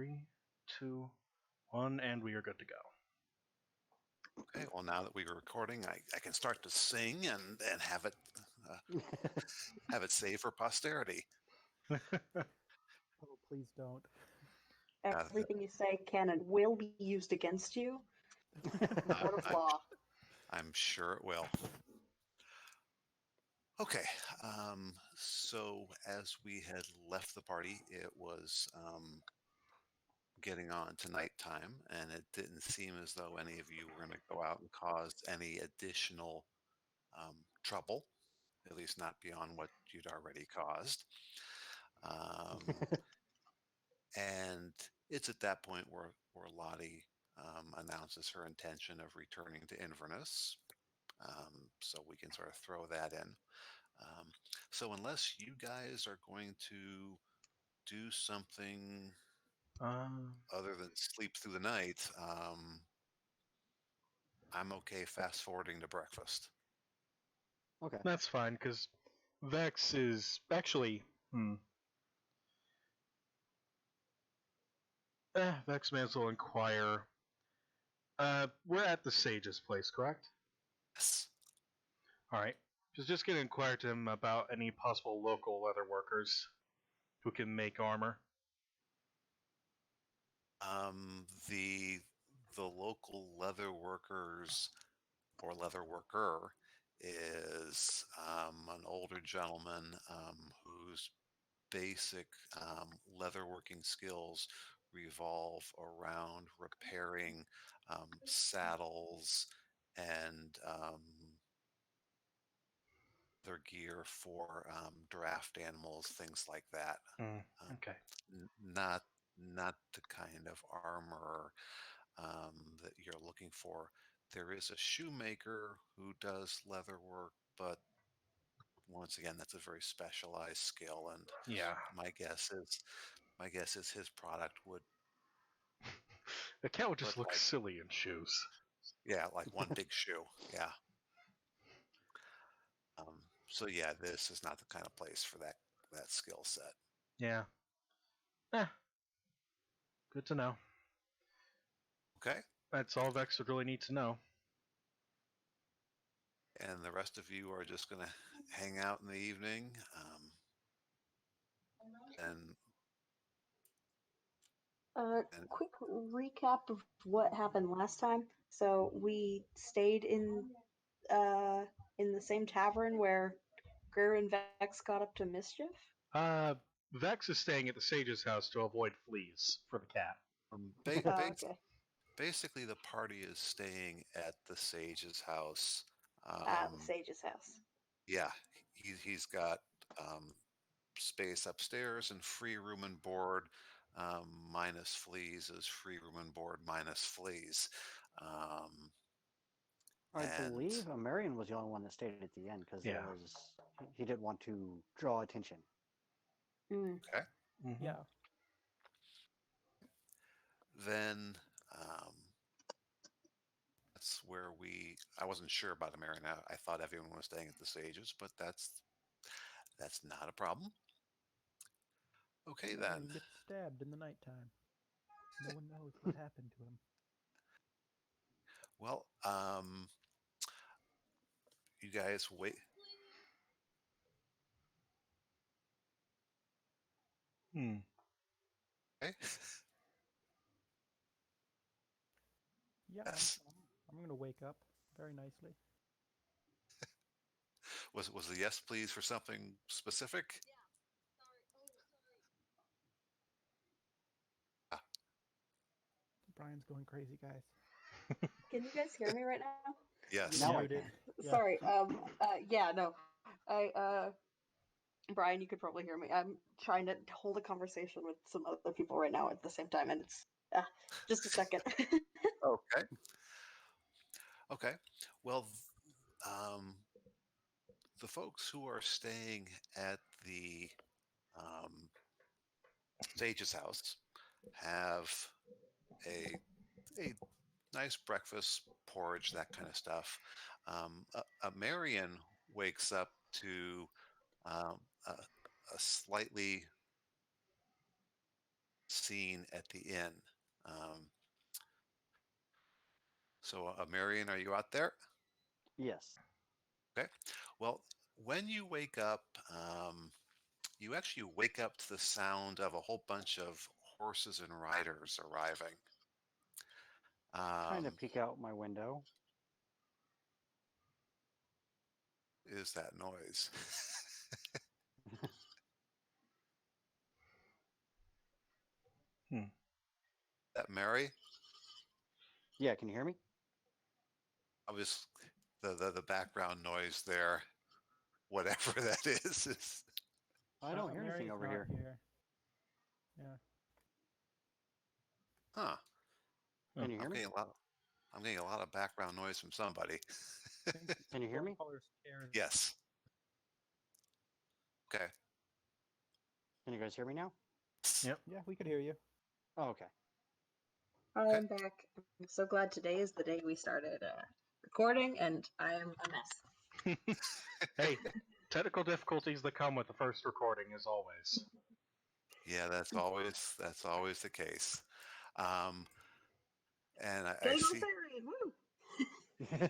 3, 2, 1, and we are good to go. Okay, well, now that we are recording, I can start to sing and have it have it saved for posterity. Oh, please don't. Everything you say can and will be used against you. Out of law. I'm sure it will. Okay, so as we had left the party, it was getting on to nighttime, and it didn't seem as though any of you were going to go out and cause any additional trouble, at least not beyond what you'd already caused. And it's at that point where Lottie announces her intention of returning to Inverness. So we can sort of throw that in. So unless you guys are going to do something other than sleep through the night, I'm okay fast forwarding to breakfast. Okay. That's fine, because Vex is actually... Vex may as well inquire. We're at the Sage's place, correct? Yes. Alright. Just going to inquire to him about any possible local leather workers who can make armor. The local leather workers or leather worker is an older gentleman whose basic leatherworking skills revolve around repairing saddles and their gear for draft animals, things like that. Okay. Not the kind of armor that you're looking for. There is a shoemaker who does leather work, but once again, that's a very specialized skill, and my guess is his product would. The cat would just look silly in shoes. Yeah, like one big shoe. Yeah. So yeah, this is not the kind of place for that skill set. Yeah. Good to know. Okay. That's all Vex would really need to know. And the rest of you are just going to hang out in the evening. And quick recap of what happened last time. So we stayed in the same tavern where Greer and Vex got up to mischief. Vex is staying at the Sage's house to avoid fleas for the cat. Okay. Basically, the party is staying at the Sage's house. The Sage's house. Yeah, he's got space upstairs and free room and board minus fleas is free room and board minus fleas. I believe Amarian was the only one that stayed at the end because he didn't want to draw attention. Okay. Mm-hmm. Yeah. Then that's where I wasn't sure about Amarian. I thought everyone was staying at the Sages, but that's not a problem. Okay, then. He gets stabbed in the nighttime. No one knows what happened to him. Well, you guys wait. Okay. Yeah, Yes. I'm going to wake up very nicely. Was the yes please for something specific? Yeah. Sorry. Brian's going crazy, guys. Can you guys hear me right now? Yes. Now I can. Yeah. Sorry. No. Brian, you could probably hear me. I'm trying to hold a conversation with some other people right now at the same time, and it's just a second. Okay. Okay. Well, the folks who are staying at the Sage's house have a nice breakfast, porridge, that kind of stuff. Marion wakes up to a slightly seen at the inn. So, Amarian, are you out there? Yes. Okay. Well, when you wake up, you actually wake up to the sound of a whole bunch of horses and riders arriving. Kind of peek out my window. Is that noise? That Mary? Yeah, can you hear me? I was the background noise there, whatever that is. I don't hear anything Mary's over not here. Yeah. Huh. Can you hear me? I'm getting a lot of background noise from somebody. Can you hear me? Stormcaller's scared. Yes. Okay. Can you guys hear me now? Yep. Yeah, we could hear you. Oh, okay. I Okay. am back. I'm so glad today is the day we started recording, and I am a mess. Hey, technical difficulties that come with the first recording, as always. Yeah, that's always the case. And I Go see ferry! Woo!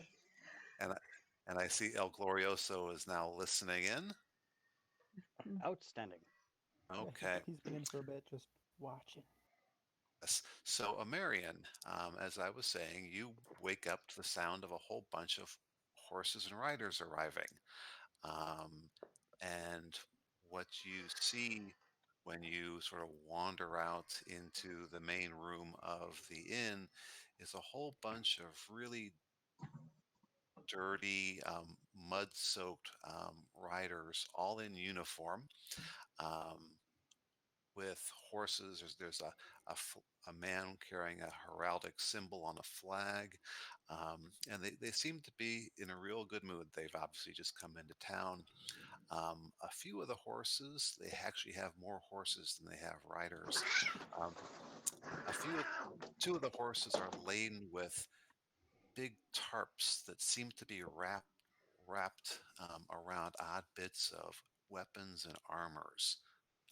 and I see El Glorioso is now listening in. Outstanding. Yeah, Okay. he's been in for a bit, just watching. Yes. So, Amarian, as I was saying, you wake up to the sound of a whole bunch of horses and riders arriving. And what you see when you sort of wander out into the main room of the inn is a whole bunch of really dirty, mud-soaked riders, all in uniform. Um, with horses. There's a man carrying a heraldic symbol on a flag. And they seem to be in a real good mood. They've obviously just come into town. A few of the horses, they actually have more horses than they have riders. Um, two of the horses are laden with big tarps that seem to be wrapped around odd bits of weapons and armors.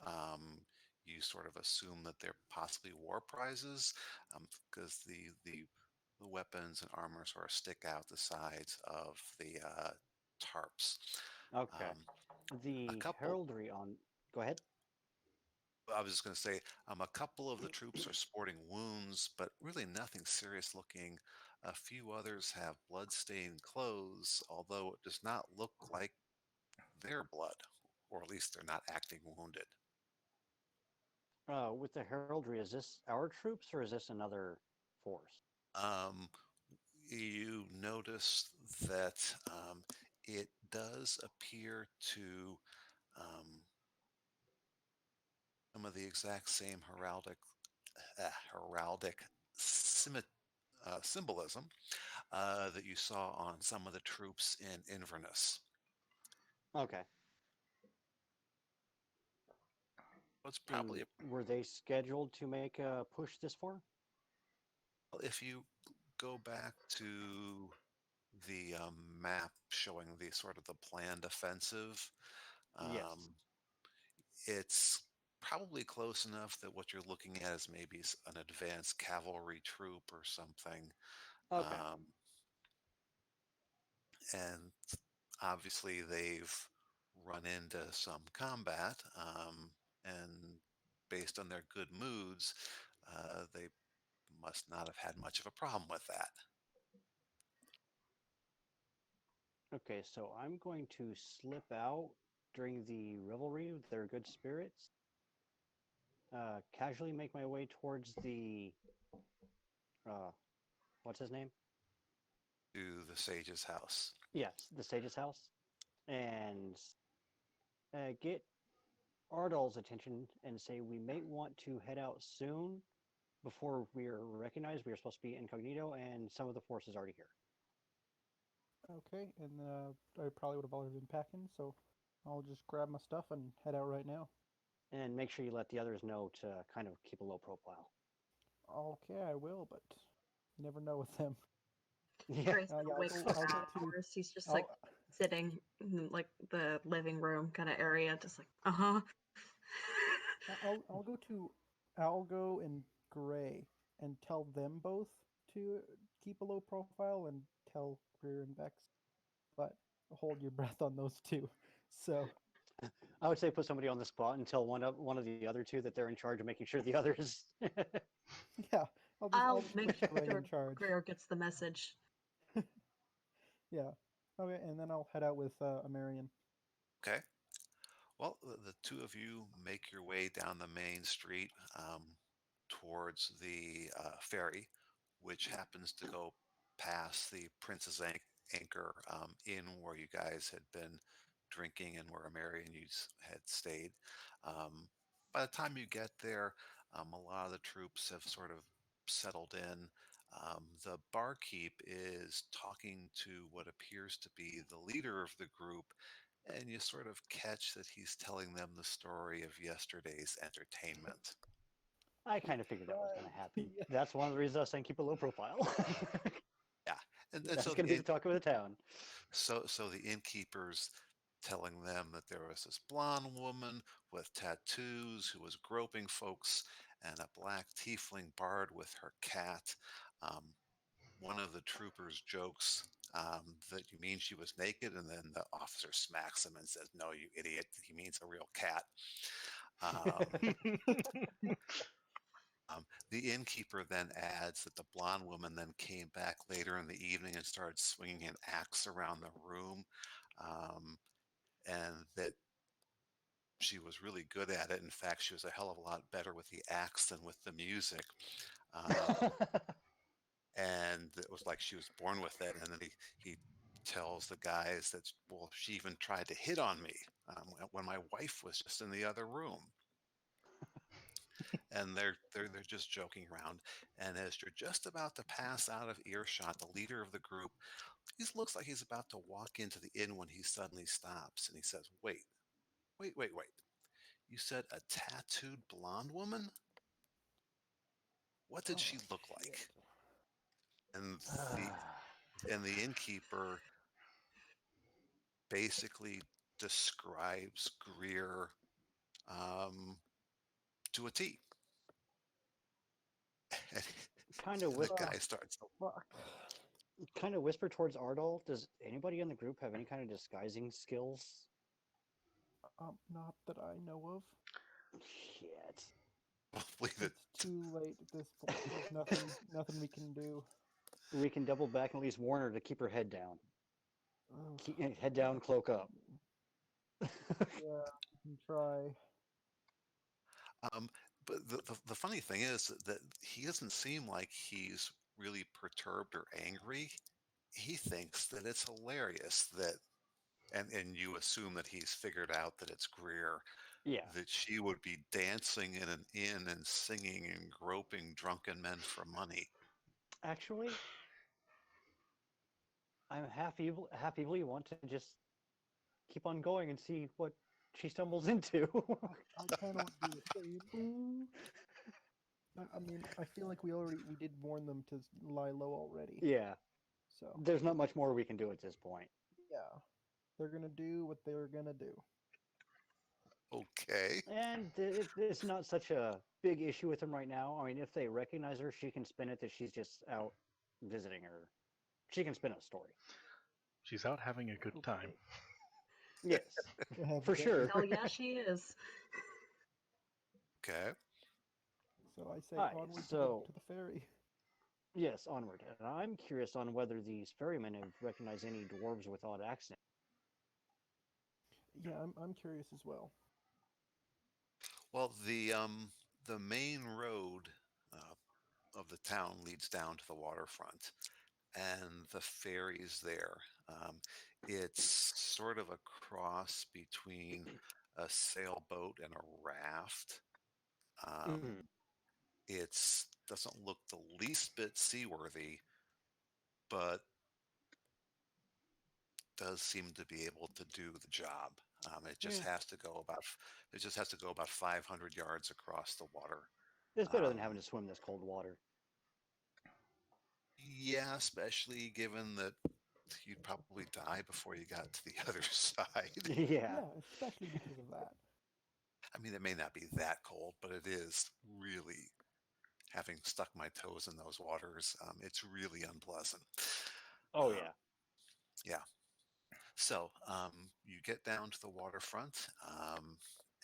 Um, you sort of assume that they're possibly war prizes because the weapons and armor sort of stick out the sides of the tarps. Okay. A The couple. heraldry on. Go ahead. I was just going to say, a couple of the troops are sporting wounds, but really nothing serious looking. A few others have blood-stained clothes, although it does not look like their blood, or at least they're not acting wounded. With the heraldry, is this our troops or is this another force? Um, you notice that it does appear to um, some of the exact same heraldic symbolism that you saw on some of the troops in Inverness. Okay. It's probably And were they scheduled to make a push this far? if you go back to the map showing the sort of the planned offensive, Yes. it's probably close enough that what you're looking at is maybe an advanced cavalry troop or something. Okay. And obviously they've run into some combat, and based on their good moods, they must not have had much of a problem with that. Okay, so I'm going to slip out during the revelry with their good spirits. Casually make my way towards the what's his name? To the sage's house. Yes, the sage's house, and get Ardol's attention and say we may want to head out soon before we're recognized. We are supposed to be incognito, and some of the force is already here. Okay, and I probably would have already been packing, so I'll just grab my stuff and head out right now. And make sure you let the others know to kind of keep a low profile. Okay, I will, but you never know with them. Yeah. Grace yeah, wakes I'll up get hours. He's just I'll- like sitting in like the living room kind of area, just like, uh-huh. I'll go to Algo and Gray and tell them both to keep a low profile and tell Greer and Vex, but hold your breath on those two. So I would say put somebody on the spot and tell one of the other two that they're in charge of making sure the others. yeah, I'll I'll just make put Gray sure in charge. Greer gets the message. Yeah. Okay, and then I'll head out with Amarian. Okay. Well, the two of you make your way down the main street towards the ferry, which happens to go past the Princess Anchor inn where you guys had been drinking and where Amarian had stayed. By the time you get there, a lot of the troops have sort of settled in. The barkeep is talking to what appears to be the leader of the group, and you sort of catch that he's telling them the story of yesterday's entertainment. I kind of figured that was going to happen. Yeah. That's one of the reasons I was saying keep a low profile. Yeah, and That's so going to be the talk of the town. So the innkeeper's telling them that there was this blonde woman with tattoos who was groping folks, and a black tiefling bard with her cat. One of the troopers jokes that you mean she was naked, and then the officer smacks him and says, "No, you idiot! He means a real cat." The innkeeper then adds that the blonde woman then came back later in the evening and started swinging an axe around the room, and that she was really good at it. In fact, she was a hell of a lot better with the axe than with the music. And it was like she was born with it. And then he tells the guys that, well, she even tried to hit on me when my wife was just in the other room. And they're just joking around. And as you're just about to pass out of earshot, the leader of the group, he looks like he's about to walk into the inn when he suddenly stops and he says, wait. You said a tattooed blonde woman? What did she look like? And the innkeeper basically describes Greer to a T. Kind of The guy starts. Fuck. kind of whisper towards Ardol. Does anybody in the group have any kind of disguising skills? Not that I know of. Shit. Leave it. It's too late at this point. There's nothing we can do. We can double back and at least warn her to keep her head down. Ugh. Head down, cloak up. Yeah, we can try. But the funny thing is that he doesn't seem like he's really perturbed or angry. He thinks that it's hilarious that, and you assume that he's figured out that it's Greer, Yeah. that she would be dancing in an inn and singing and groping drunken men for money. Actually, I'm half evilly want to just keep on going and see what she stumbles into. I kind of do the same. I mean, I feel like we did warn them to lie low already. Yeah. So There's not much more we can do at this point. yeah, they're gonna do what they were gonna do. Okay. And it's not such a big issue with them right now. I mean, if they recognize her, she can spin it that she's just out visiting her. She can spin a story. She's out having a good time. Yes, Yeah, for sure. Oh yeah, she is. Okay. So I say Alright, onward so- to the ferry. Yes, onward. And I'm curious on whether these ferrymen have recognized any dwarves with odd accents. Yeah, I'm curious as well. Well, the main road of the town leads down to the waterfront, and the ferry's there. It's sort of a cross between a sailboat and a raft. It doesn't look the least bit seaworthy, but does seem to be able to do the job. It just has to go about 500 yards across the water. It's better than having to swim this cold water. Yeah, especially given that you'd probably die before you got to the other side. Yeah. Yeah, especially because of that. I mean, it may not be that cold, but it is really, having stuck my toes in those waters, it's really unpleasant. Oh Um, yeah. yeah. So you get down to the waterfront,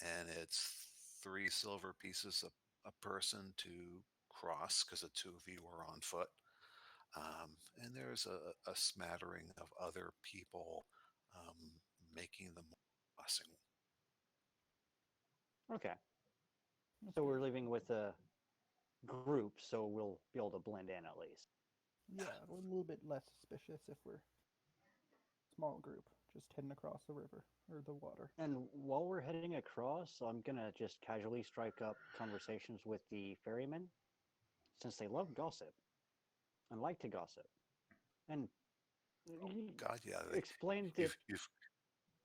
and it's 3 silver pieces a person to cross because the two of you are on foot. And there's a smattering of other people um, making the crossing. Okay. That's So we're good. leaving with a group, so we'll be able to blend in at least. Yeah, we're a little bit less suspicious if we're small group, just heading across the river or the water. And while we're heading across, I'm gonna just casually strike up conversations with the ferrymen, since they love gossip and like to gossip. And Oh he God, yeah, explained that you've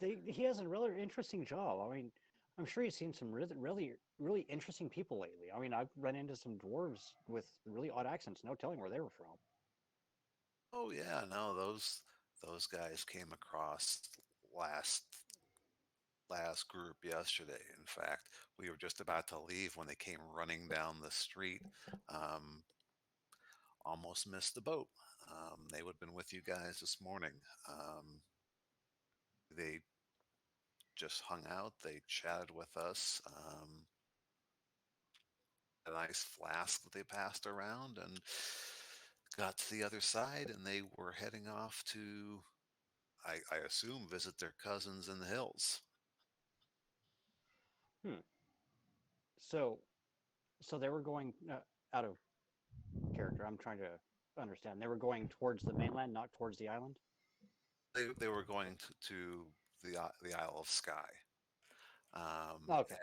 he has a really interesting job. I mean, I'm sure he's seen some really interesting people lately. I mean, I've run into some dwarves with really odd accents, no telling where they were from. oh yeah, no, those guys came across last group yesterday. In fact, we were just about to leave when they came running down the street. Um, Almost missed the boat. They would have been with you guys this morning. They just hung out. They chatted with us. A nice flask that they passed around and got to the other side, and they were heading off to, I assume, visit their cousins in the hills. Hmm. So, so they were going out of character. I'm trying to understand. They were going towards the mainland, not towards the island. They were going to the Isle of Skye, um, Okay.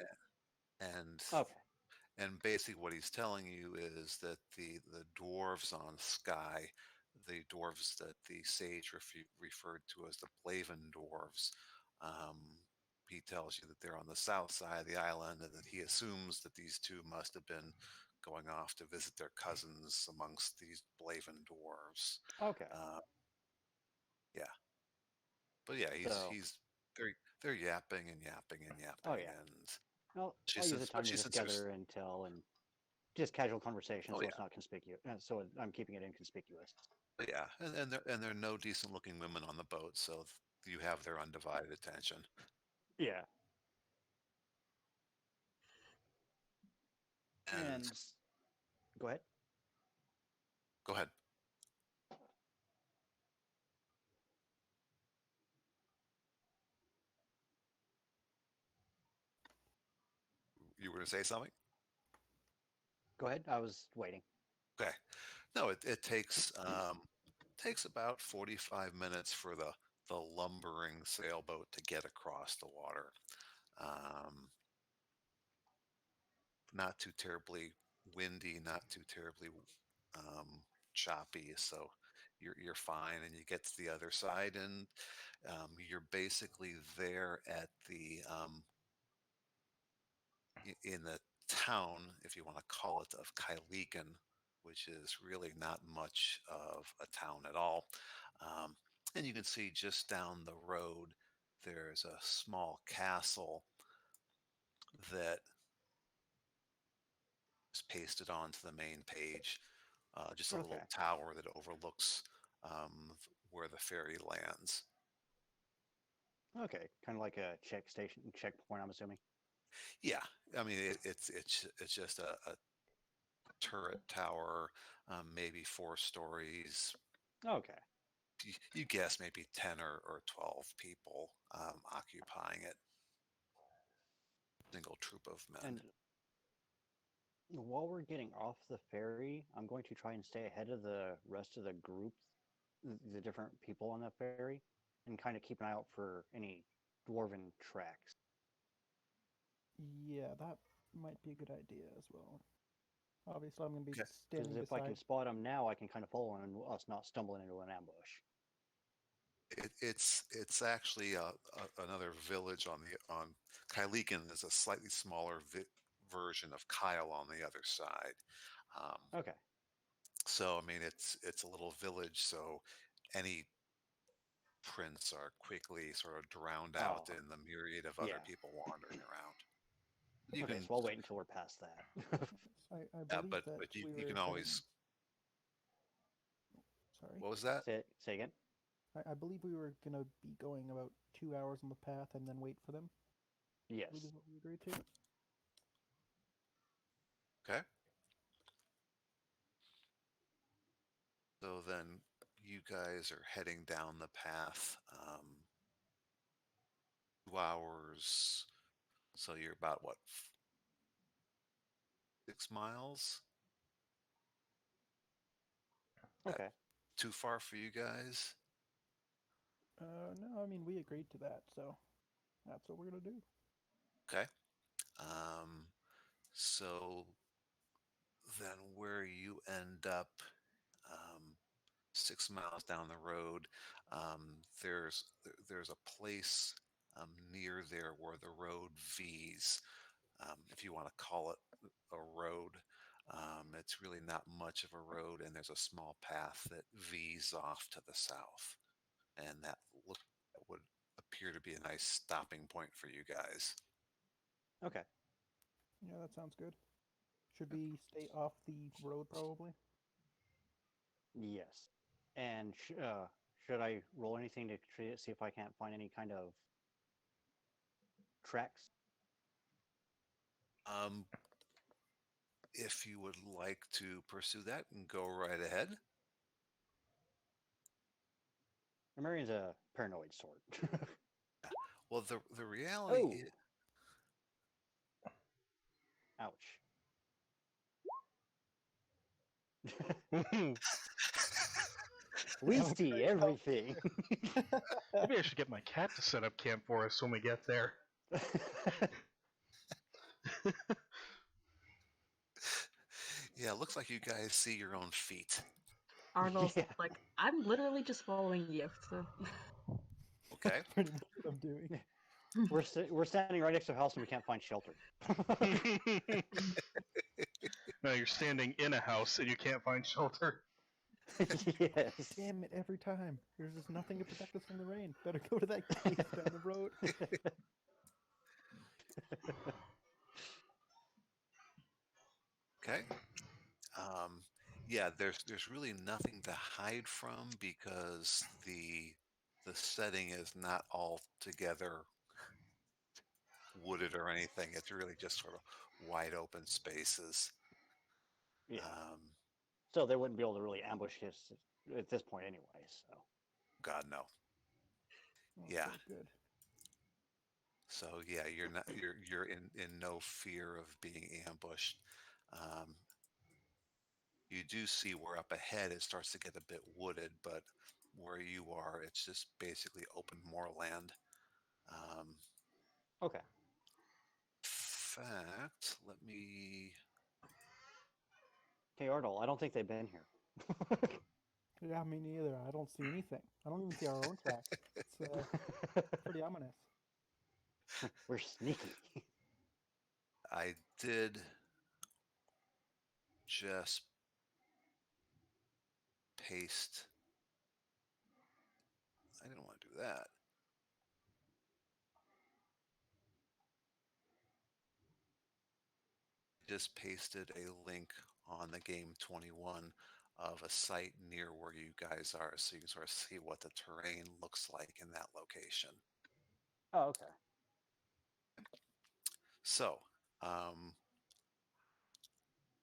and Okay. and basically what he's telling you is that the dwarves on Skye, the dwarves that the sage referred to as the Blaven dwarves, um, he tells you that they're on the south side of the island, and that he assumes that these two must have been going off to visit their cousins amongst these Blaven dwarves. Okay. Uh, yeah, but yeah, So, they're yapping and yapping and oh yapping, yeah. and I'll use the time to especially just since there's gather intel and just casual conversation, oh so yeah. it's not conspicuous. So I'm keeping it inconspicuous. Yeah, and there are no decent looking women on the boat, so you have their undivided attention. Yeah. And And go ahead. go ahead. You were going to say something? Go ahead. I was waiting. Okay. No, it takes about 45 minutes for the lumbering sailboat to get across the water. Um, Not too terribly windy, not too terribly um, choppy, so you're fine, and you get to the other side, and you're basically there at the in the town, if you want to call it, of Kyleakin, which is really not much of a town at all. Um, and you can see just down the road, there's a small castle that is pasted onto the main page. Just a Okay. little tower that overlooks where the ferry lands. Okay. Kind of like a checkpoint. I'm assuming. Yeah, I mean it's just a turret tower, maybe 4 stories. Okay. You guess maybe 10 or 12 people occupying it. Single troop of men. And while we're getting off the ferry, I'm going to try and stay ahead of the rest of the group, the different people on the ferry, and kind of keep an eye out for any dwarven tracks. Yeah, that might be a good idea as well. Obviously, I'm going to be Okay. Because standing if I beside. can spot them now, I can kind of follow them and us not stumbling into an ambush. It's actually another village on Kyleakin is a slightly smaller version of Kyle on the other side. Um, Okay. so I mean it's a little village, so any prints are quickly sort of drowned out Oh, in the myriad of other yeah. people wandering around. You Okay, can, so I'll wait until we're past that. I yeah, believe but that but you we you were can always. Sorry. What was that? Say again. I believe we were gonna be going about 2 hours on the path and then wait for them. Yes. I believe is what we agreed to. Okay. So then you guys are heading down the path. 2 hours. So you're about what? 6 miles? Okay. Too far for you guys? No, I mean we agreed to that, so that's what we're gonna do. Okay. So then where you end up, um, 6 miles down the road, there's a place near there where the road V's, if you want to call it a road. It's really not much of a road, and there's a small path that V's off to the south, and that would appear to be a nice stopping point for you guys. Okay. Yeah, that sounds good. Should we stay off the road probably? Yes. And should I roll anything to see if I can't find any kind of tracks? If you would like to pursue that, and go right ahead. Amarian's a paranoid sort. Well, the reality Oh. is, Ouch. We see everything. Maybe I should get my cat to set up camp for us when we get there. yeah, it looks like you guys see your own feet. Ardol's Yeah. like, I'm literally just following you. So. Okay. Pretty much what I'm doing. We're standing right next to a house and we can't find shelter. No, you're standing in a house and you can't find shelter. Yes. Damn it, every time. There's just nothing to protect us from the rain. Better go to that cave down the road. Okay. Yeah, there's really nothing to hide from because the setting is not altogether wooded or anything. It's really just sort of wide open spaces. Yeah. Um, So they wouldn't be able to really ambush us at this point anyway, so. God no. Oh, Yeah. Good. So yeah, you're in no fear of being ambushed. Um, you do see where up ahead it starts to get a bit wooded, but where you are, it's just basically open moorland. Okay. Fact, let me. Hey, Ardol, I don't think they've been here. Yeah, me neither. I don't see anything. I don't even see our own tracks. It's pretty ominous. We're sneaky. I did just paste. I didn't want to do that. Just pasted a link on the game 21 of a site near where you guys are, so you can sort of see what the terrain looks like in that location. Oh, okay. So,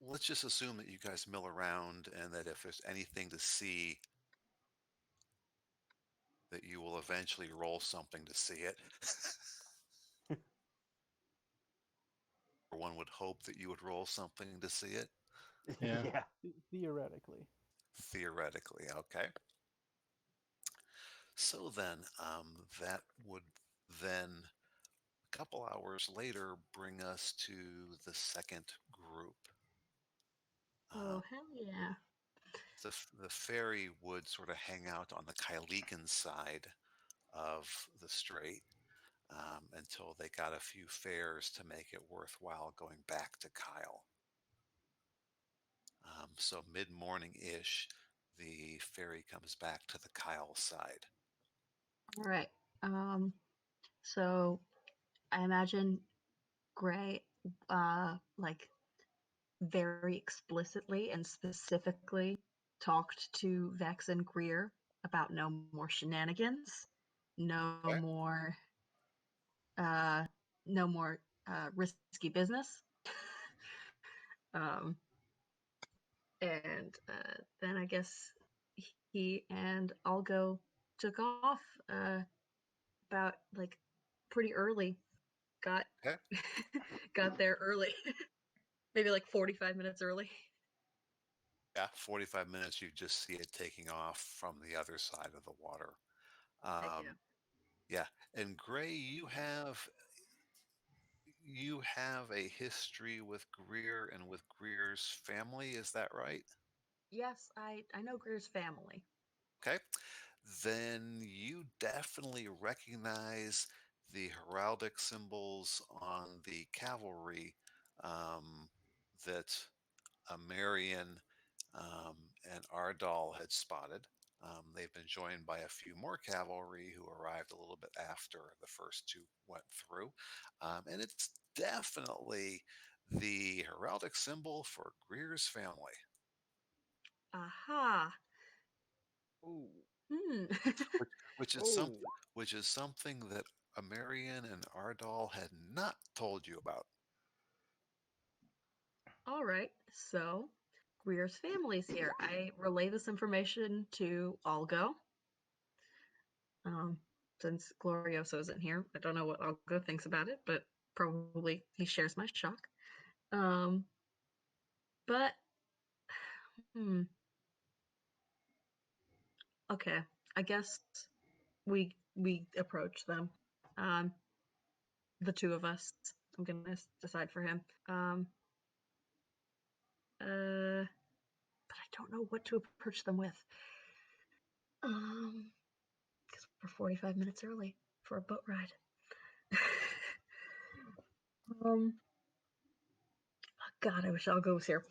let's just assume that you guys mill around and that if there's anything to see, that you will eventually roll something to see it. Or one would hope that you would roll something to see it. Yeah. Yeah. Theoretically. Theoretically, okay. So then, that would then, a couple hours later, bring us to the second group. Oh, hell yeah. The ferry would sort of hang out on the Kyleakan side of the strait until they got a few fares to make it worthwhile going back to Kyle. So mid-morning-ish, the ferry comes back to the Kyle side. All right. So I imagine Gray like very explicitly and specifically talked to Vex and Greer about no more shenanigans, no Okay. more uh no more risky business. um and then I guess he and Algo took off about like pretty early. Got Okay. got there early. Maybe like 45 minutes early. Yeah, 45 minutes, you just see it taking off from the other side of the water. Heck yeah. Yeah, and Gray, you have a history with Greer and with Greer's family, is that right? Yes, I know Greer's family. Okay. Then you definitely recognize the heraldic symbols on the cavalry um, that Amarian and Ardol had spotted. They've been joined by a few more cavalry who arrived a little bit after the first two went through. And it's definitely the heraldic symbol for Greer's family, Aha. Ooh. Hmm. which, which is Oh. something which is something that Amarian and Ardol had not told you about. All right. So Greer's family's here. I relay this information to Algo. Since Glorioso isn't here, I don't know what Algo thinks about it, but probably he shares my shock. But hmm, okay. I guess we approach them. Um, the two of us. I'm gonna decide for him. But I don't know what to approach them with. Because we're 45 minutes early for a boat ride. um, oh God, I wish Algo was here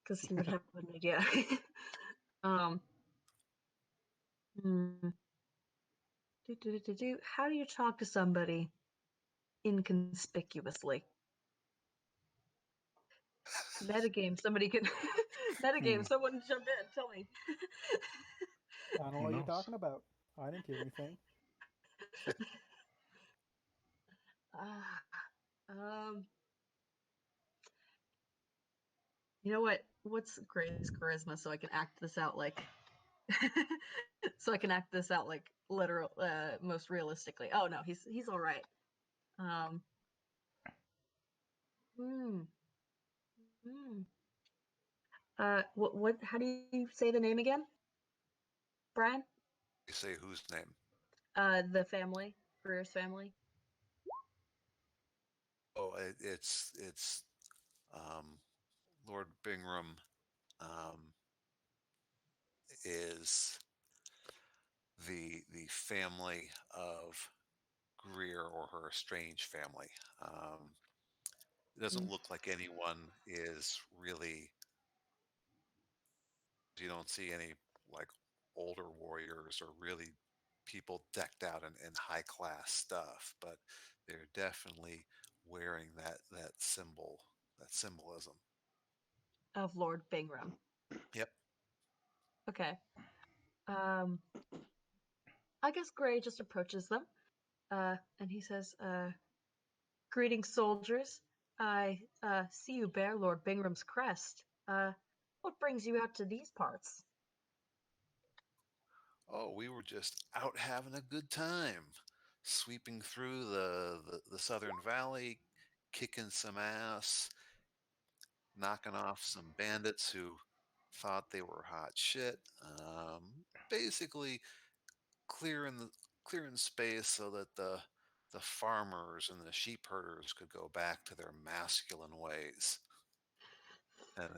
because he would have an idea. um, hmm. How do you talk to somebody inconspicuously? Metagame. Somebody can metagame. Someone jump in. Tell me. I don't know Who what you're knows? talking about. I didn't hear anything. Ah, um, you know what? What's Gray's charisma so I can act this out like so I can act this out like literal most realistically. Oh no, he's all right. Um hmm, hmm. What how do you say the name again? Brian? You say whose name? The family, Greer's family. Oh, it's um, Lord Bingham um, is the family of Greer, or her estranged family. It doesn't Mm. look like anyone is really. You don't see any like older warriors or really people decked out in high class stuff, but they're definitely wearing that symbolism. Of Lord Bingram. Yep. Okay. Um I guess Gray just approaches them. And he says, greetings, soldiers. I see you bear Lord Bingram's crest. What brings you out to these parts? Oh, we were just out having a good time, sweeping through the Southern Valley, kicking some ass, knocking off some bandits who thought they were hot shit. Basically, clearing the clearing space so that the farmers and the sheep herders could go back to their masculine ways. And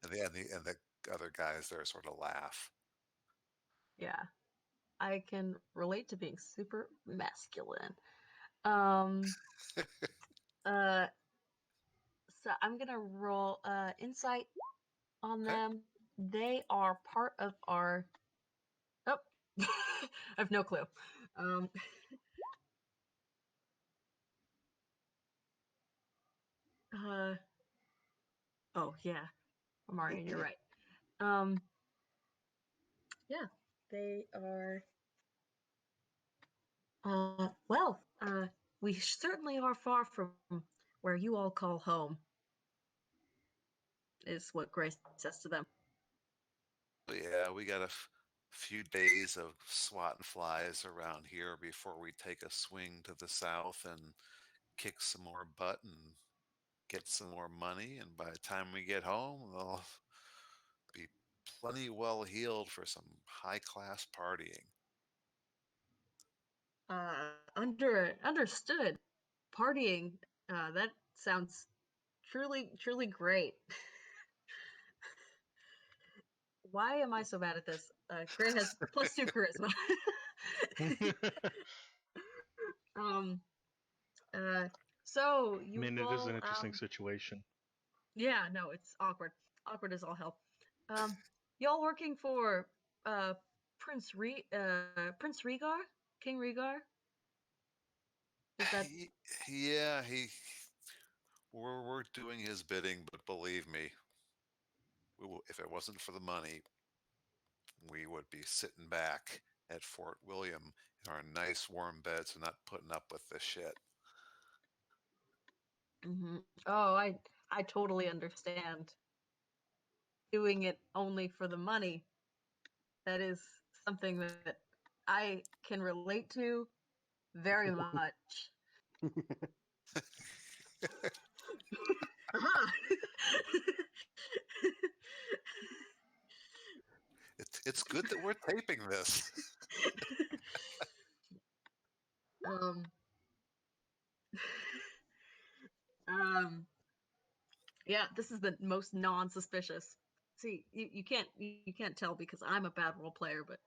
the other guys there sort of laugh. Yeah, I can relate to being super masculine. Um, uh, so I'm gonna roll insight on Okay. them. They are part of our. Oh, I have no clue. Um, Oh yeah, Amarian, you're right. Yeah, they are. Well, we certainly are far from where you all call home. Is what Grace says to them. But yeah, we got a few days of swatting flies around here before we take a swing to the south and kick some more butt and get some more money. And by the time we get home, they'll be plenty well healed for some high class partying. Understood. Partying. That sounds truly great. Why am I so bad at this? Gray has +2 charisma. um. So I you mean, it is an all. interesting situation. Yeah. No, it's awkward. Awkward as all hell. Y'all working for Prince Rhaegar? King Rhaegar? Is that Yeah, we're doing his bidding, but believe me, if it wasn't for the money, we would be sitting back at Fort William in our nice warm beds and not putting up with this shit. Mm-hmm. Oh, I totally understand. Doing it only for the money. That is something that I can relate to very much. Aha! It's good that we're taping this. um, um, yeah, this is the most non-suspicious. See, you can't tell because I'm a bad role player, but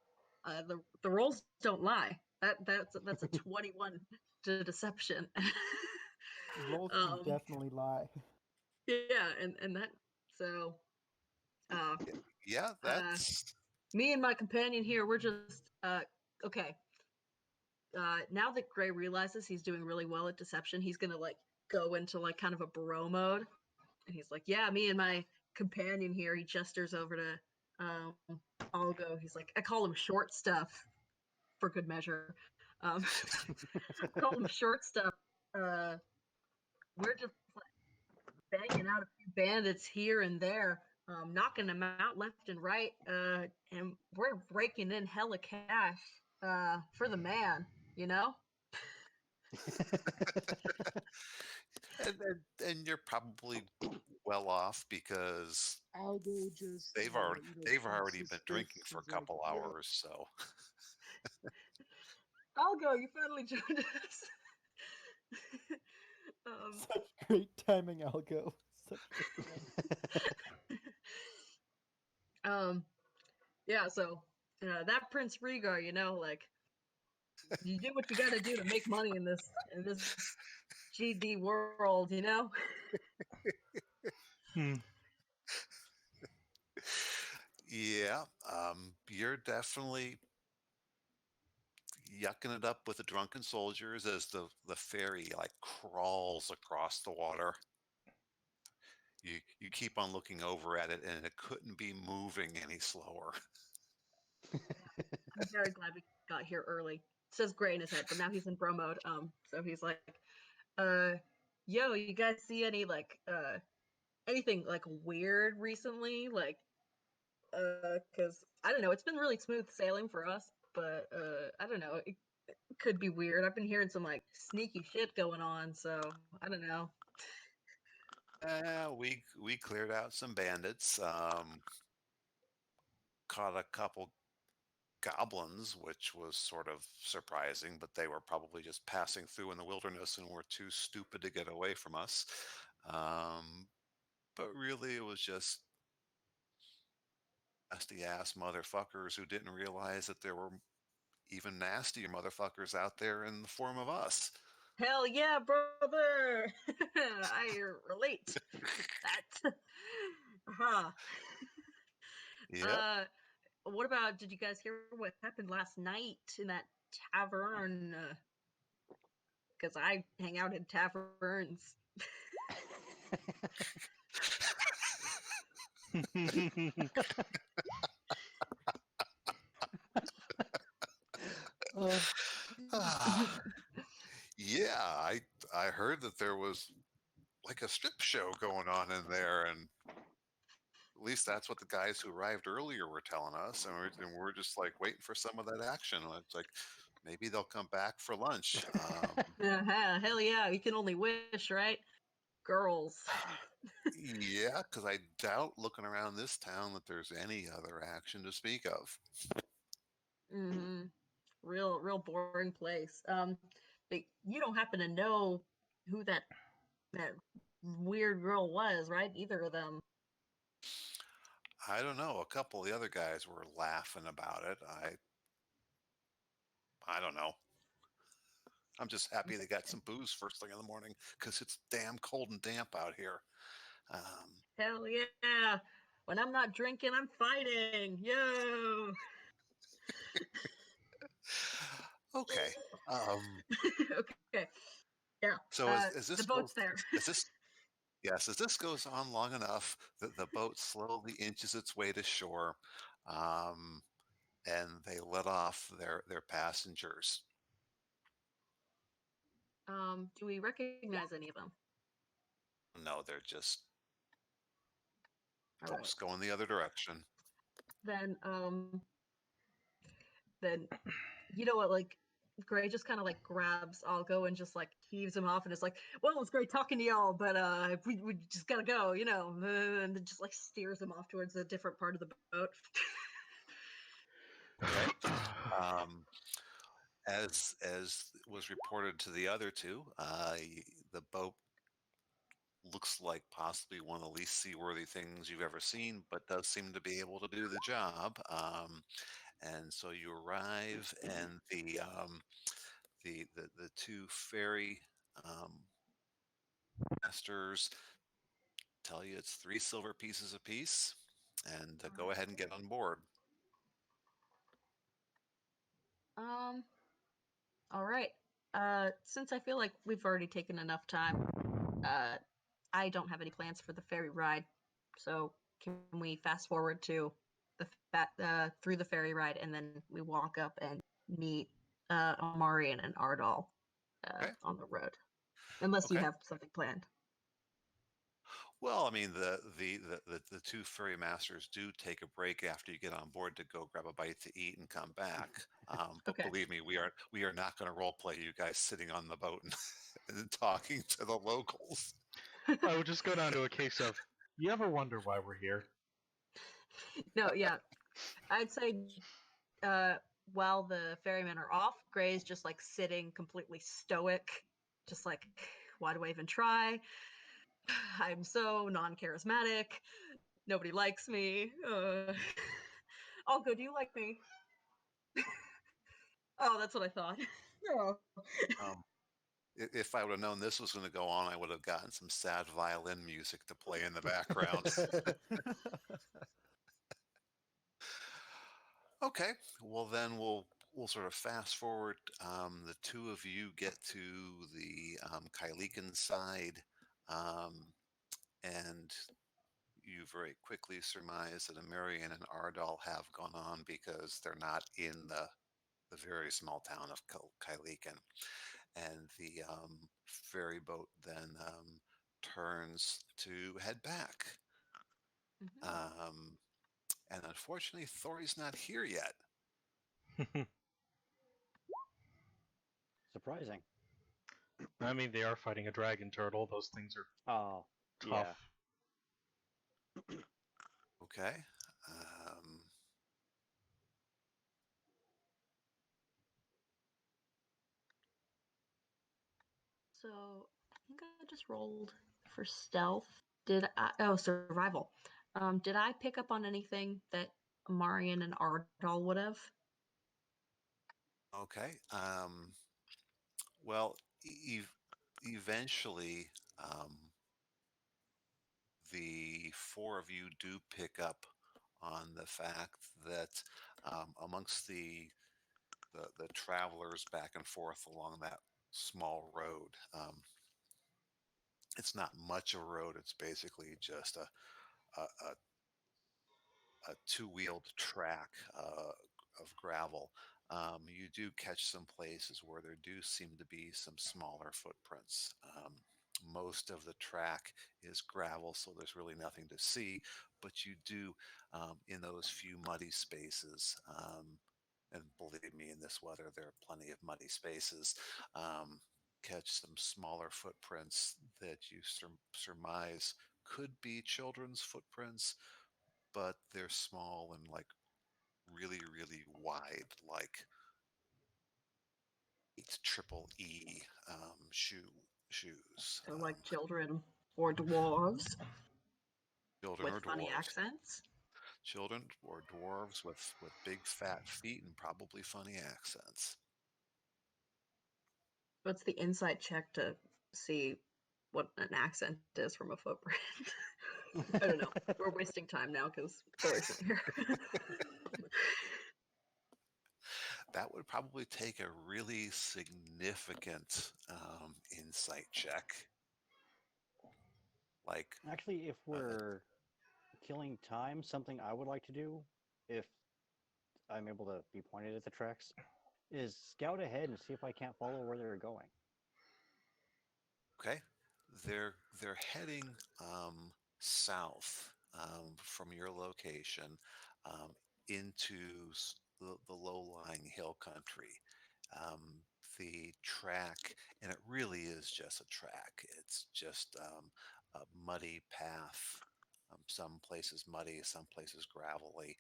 the rolls don't lie. That's a 21 to deception. Rolls can definitely lie. Yeah, and that so uh Yeah, that's me and my companion here, we're just okay. Now that Gray realizes he's doing really well at deception, he's gonna like go into like kind of a bro mode, and he's like, "Yeah, me and my companion here." He gestures over to Algo. He's like, "I call him short stuff for good measure." Um, I call him short stuff. We're just like banging out a few bandits here and there, knocking them out left and right, and we're raking in hella cash for the man, you know. and you're probably well off because Algo just they've already crosses been his drinking fists for and a is like, couple yeah. hours, so Algo, you finally joined us. Such great timing, Algo. Such great timing. Yeah, so that Prince Rhaegar, you know, like you do what you got to do to make money in this GD world, you know. yeah, you're definitely yucking it up with the drunken soldiers as the ferry like crawls across the water. You keep on looking over at it, and it couldn't be moving any slower. I'm very glad we got here early. It says gray in his head, but now he's in bro mode. So he's like, yo, you guys see any like anything like weird recently? Like, because I don't know, it's been really smooth sailing for us, but I don't know, it could be weird. I've been hearing some like sneaky shit going on, so I don't know. We cleared out some bandits, caught a couple goblins, which was sort of surprising, but they were probably just passing through in the wilderness and were too stupid to get away from us. But really, it was just nasty ass motherfuckers who didn't realize that there were even nastier motherfuckers out there in the form of us. Hell yeah, brother! I relate to that. Uh-huh. Yep. What about, did you guys hear what happened last night in that tavern? Because I hang out in taverns. Uh, Ah, yeah, I heard that there was like a strip show going on in there, and at least that's what the guys who arrived earlier were telling us, and we're just like waiting for some of that action. It's like maybe they'll come back for lunch. Hell yeah, you can only wish, right? Girls. Yeah, because I doubt looking around this town that there's any other action to speak of. Mm-hmm. Real boring place. But you don't happen to know who that weird girl was, right? Either of them. I don't know. A couple of the other guys were laughing about it. I don't know. I'm just happy they got some booze first thing in the morning because it's damn cold and damp out here. Hell yeah! When I'm not drinking, I'm fighting. Yo. Okay. Okay. Yeah. So as The this boat's goes, there. as this goes on long enough, the boat slowly inches its way to shore, um, and they let off their passengers. Do we recognize any of them? No, they're just All folks right. going the other direction. Then you know what? Like Gray just kind of like grabs Algo and just like heaves him off, and it's like, well, it's great talking to y'all, but we just gotta go, you know, and then just like steers him off towards a different part of the boat. Okay. As was reported to the other two, the boat looks like possibly one of the least seaworthy things you've ever seen, but does seem to be able to do the job. And so you arrive, and the two ferry um, masters tell you it's 3 silver pieces apiece, and go ahead and get on board. um. All right. Since I feel like we've already taken enough time, I don't have any plans for the ferry ride, so can we fast forward to through the ferry ride, and then we walk up and meet Amarian and Ardol Okay. on the road, unless you Okay. have something planned. Well, I mean, the two ferry masters do take a break after you get on board to go grab a bite to eat and come back. But Okay. believe me, we are not going to role play you guys sitting on the boat and talking to the locals. I would just go down to a case of, you ever wonder why we're here? No, yeah, I'd say while the ferrymen are off, Gray's just like sitting completely stoic, just like, why do I even try? I'm so non-charismatic. Nobody likes me. Algo, do you like me? Oh, that's what I thought. Oh. Um, if I would have known this was going to go on, I would have gotten some sad violin music to play in the background. Okay, well then we'll sort of fast forward. The two of you get to the Kyleakan side, um, and you very quickly surmise that Amarian and Ardol have gone on because they're not in the very small town of Kyleakan. And the ferry boat then turns to head back. Um, and unfortunately, Thorry's not here yet. surprising. I mean, they are fighting a dragon turtle. Those things are Oh, tough. yeah. Okay. So I think I just rolled for stealth. Did I? Oh, survival. Did I pick up on anything that Marian and Ardol would have? Okay. Well, eventually, the four of you do pick up on the fact that amongst the travelers back and forth along that small road, It's not much of a road. It's basically just a two-wheeled track of gravel. You do catch some places where there do seem to be some smaller footprints. Most of the track is gravel, so there's really nothing to see. But you do, in those few muddy spaces, and believe me, in this weather, there are plenty of muddy spaces. Catch some smaller footprints that you surmise could be children's footprints, but they're small and like really, really wide, like it's triple E shoes. So like children or dwarves Children with or funny dwarves. accents. Children or dwarves with big fat feet and probably funny accents. What's the insight check to see what an accent is from a footprint? I don't know. We're wasting time now because Thor's not here. That would probably take a really significant insight check. Like, Actually, if we're killing time, something I would like to do, if I'm able to be pointed at the tracks, is scout ahead and see if I can't follow where they're going. okay, they're heading south from your location into the low-lying hill country. Um, the track, and it really is just a track. It's just a muddy path. Some places muddy, some places gravelly.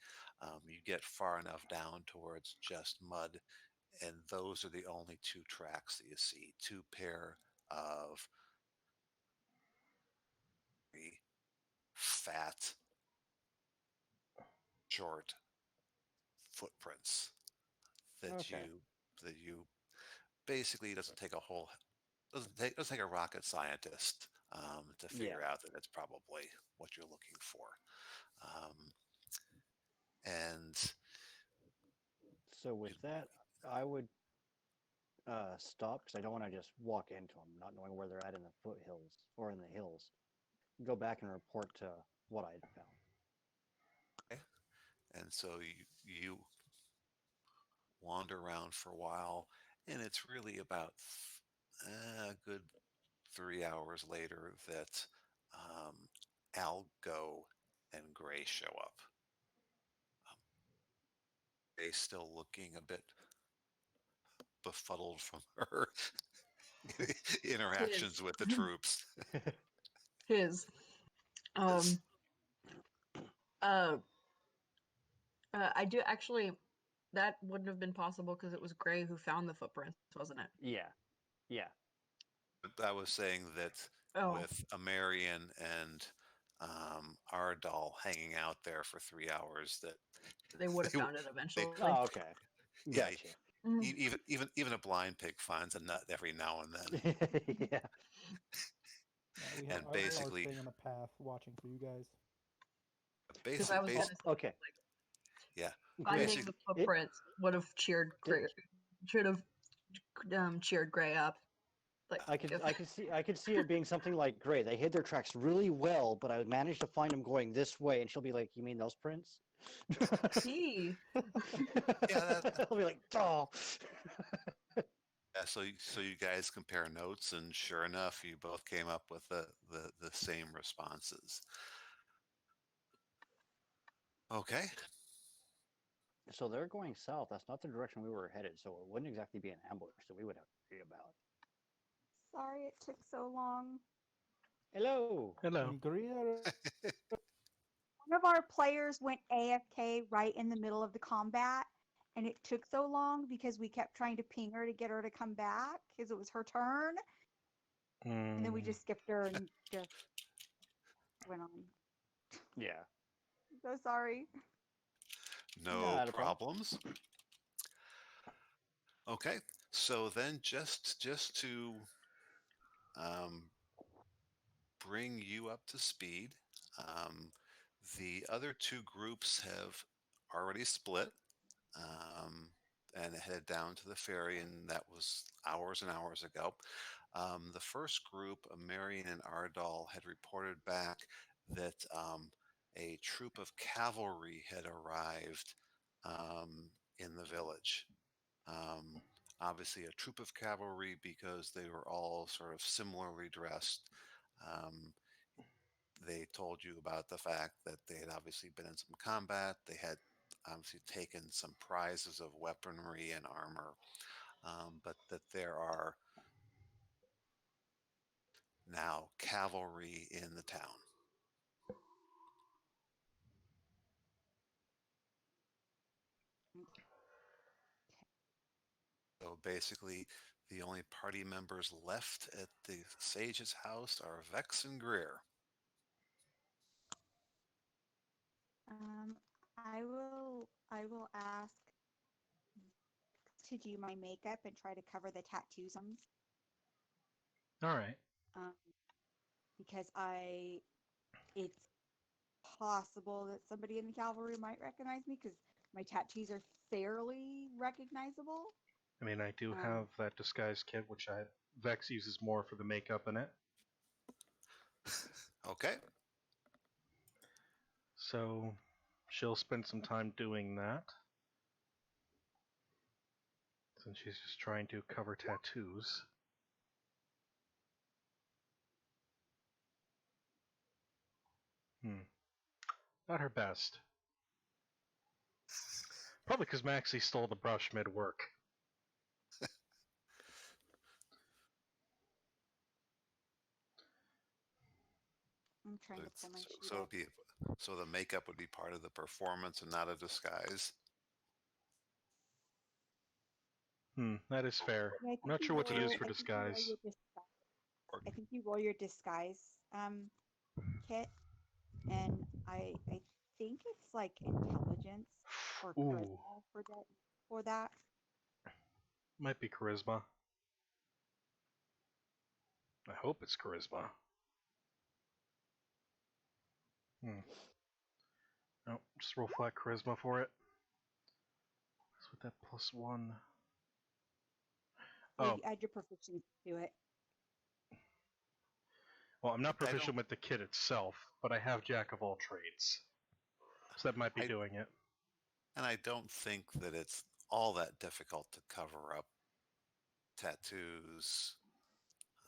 You get far enough down towards just mud, and those are the only two tracks that you see. Two pair of very fat, short footprints Okay. that you basically, it doesn't take a whole doesn't take a rocket scientist to Yeah. figure out that it's probably what you're looking for. And So with that, I would stop because I don't want to just walk into them, not knowing where they're at in the foothills or in the hills. Go back and report to what I found. okay. And so you wander around for a while, and it's really about a good 3 hours later that um, Algo and Gray show up. Gray's still looking a bit befuddled from her interactions with the troops. His. Yes. I do actually. That wouldn't have been possible because it was Gray who found the footprints, wasn't it? Yeah. Yeah. I was saying that Oh, with Amarian and Ardol hanging out there for 3 hours, that they would have they, found it eventually. Oh, okay. yeah, Gotcha. Mhm. even a blind pig finds a nut every now and then. Yeah. We And have basically- staying on the path, watching for you guys. Because I was gonna say, Okay. yeah, finding Basic- the footprints would have cheered Gray. Should have cheered Gray up. Like I could if- I could see it being something like, great, they hid their tracks really well, but I managed to find them going this way, and she'll be like, you mean those prints? He. Yeah, I'll be like, oh. yeah. So you guys compare notes, and sure enough, you both came up with the same responses. Okay. So they're going south. That's not the direction we were headed, so it wouldn't exactly be an ambush that we would have to worry about. Sorry it took so long. Hello. Hello. One of our players went AFK right in the middle of the combat, and it took so long because we kept trying to ping her to get her to come back because it was her turn, and then we just skipped her and just went on. Yeah. So sorry. No Not a problem. problems. Okay, so then just to bring you up to speed, the other two groups have already split and headed down to the ferry, and that was hours and hours ago. The first group, Amarian and Ardol, had reported back that a troop of cavalry had arrived in the village. Obviously, a troop of cavalry because they were all sort of similarly dressed. Um, they told you about the fact that they had obviously been in some combat. They had obviously taken some prizes of weaponry and armor, but that there are now cavalry in the town. So basically, the only party members left at the sage's house are Vex and Greer. I will ask to do my makeup and try to cover the tattoos on, All right. because it's possible that somebody in the cavalry might recognize me because my tattoos are fairly recognizable. I mean, I do have that disguise kit, which Vex uses more for the makeup in it. Okay. So she'll spend some time doing that. Since she's just trying to cover tattoos. Not her best. Probably because Maxie stole the brush mid-work. I'm trying to pull my sheet So, up. so the makeup would be part of the performance and not a disguise. That is fair. Yeah, I'm not sure what to use for I think you roll disguise. your I think you roll your disguise kit, and I think it's like intelligence or Ooh, charisma for that. might be charisma. I hope it's charisma. No, just roll flat charisma for it. That's with that +1. Yeah, Oh, you add your proficiency to it. well, I'm not proficient with the kit itself, but I have Jack of all trades. So that might be doing it. And I don't think that it's all that difficult to cover up tattoos.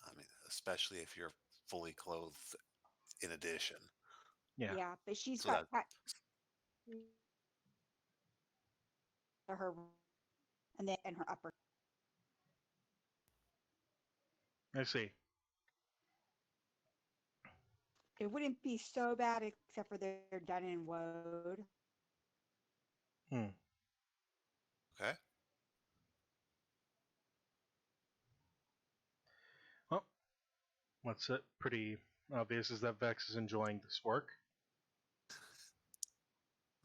I mean, especially if you're fully clothed in addition. Yeah. But she's So got her and then her upper. I see. It wouldn't be so bad except for they're done in woad. Okay. Well, what's it pretty obvious is that Vex is enjoying this work.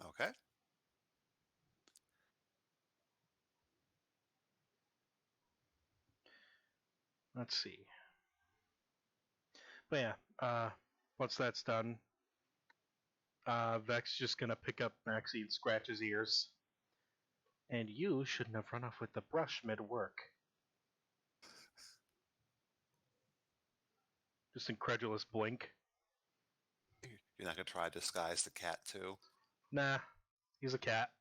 Okay. Let's see. But yeah, once that's done, Vex just gonna pick up Maxie and scratch his ears. And you shouldn't have run off with the brush mid-work. Just incredulous blink. You're not going to try to disguise the cat too? Nah, he's a cat.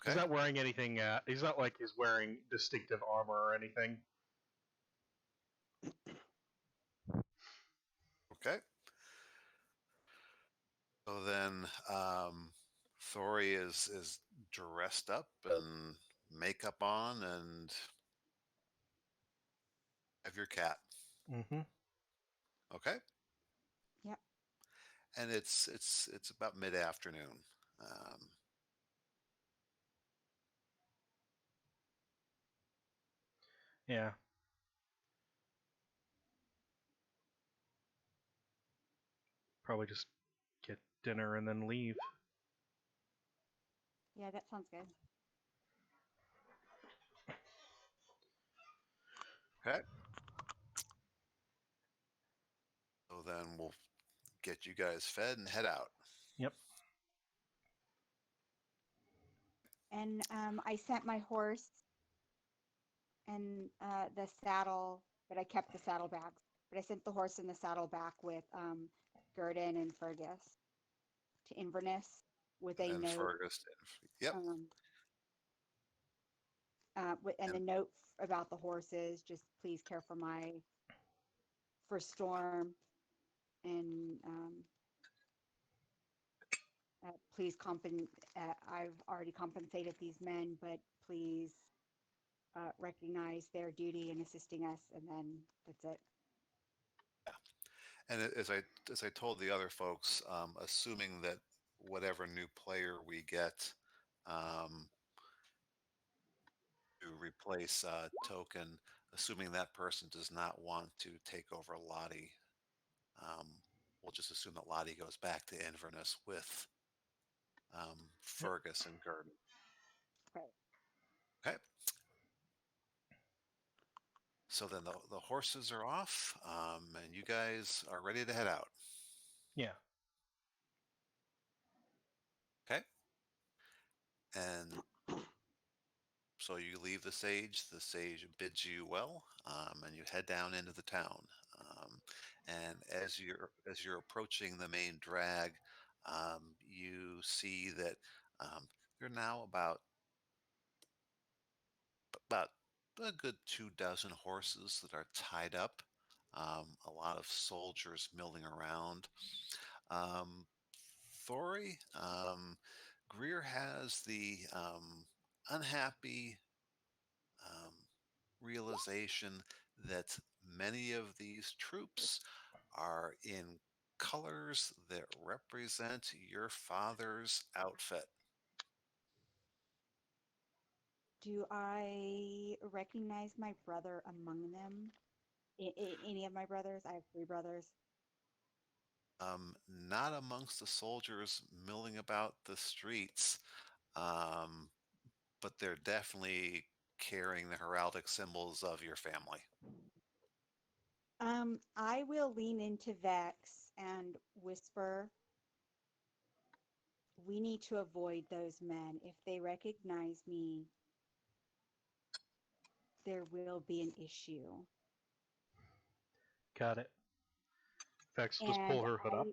Okay. He's not wearing anything, he's not like he's wearing distinctive armor or anything. Okay. So then Thori is dressed up and makeup on and have your cat. Mm-hmm. Okay. Yep. And it's about mid-afternoon. Yeah. Probably just get dinner and then leave. Yeah, that sounds good. Okay. So then we'll get you guys fed and head out. Yep. And I sent my horse and the saddle but I kept the saddlebags. But I sent the horse and the saddleback with Gurdon and Fergus to Inverness with a And note. Fergus. Yep. Um, and the And note about the horses, just please care for Storm, and please I've already compensated these men, but please recognize their duty in assisting us, and then that's it. and as I told the other folks, assuming that whatever new player we get to replace Token, assuming that person does not want to take over Lottie, we'll just assume that Lottie goes back to Inverness with Fergus and Gurdon. Right. Okay. So then the horses are off, and you guys are ready to head out. Yeah. Okay. And so you leave the sage. The sage bids you well, and you head down into the town. And as you're approaching the main drag, you see that there are now about a good 24 horses that are tied up. A lot of soldiers milling around. Thori, Greer has the unhappy realization that many of these troops are in colors that represent your father's outfit. Do I recognize my brother among them? Any of my brothers? I have 3 brothers. Not amongst the soldiers milling about the streets, but they're definitely carrying the heraldic symbols of your family. I will lean into Vex and whisper, we need to avoid those men. If they recognize me, there will be an issue. Got it. Vex, just And pull her hood up.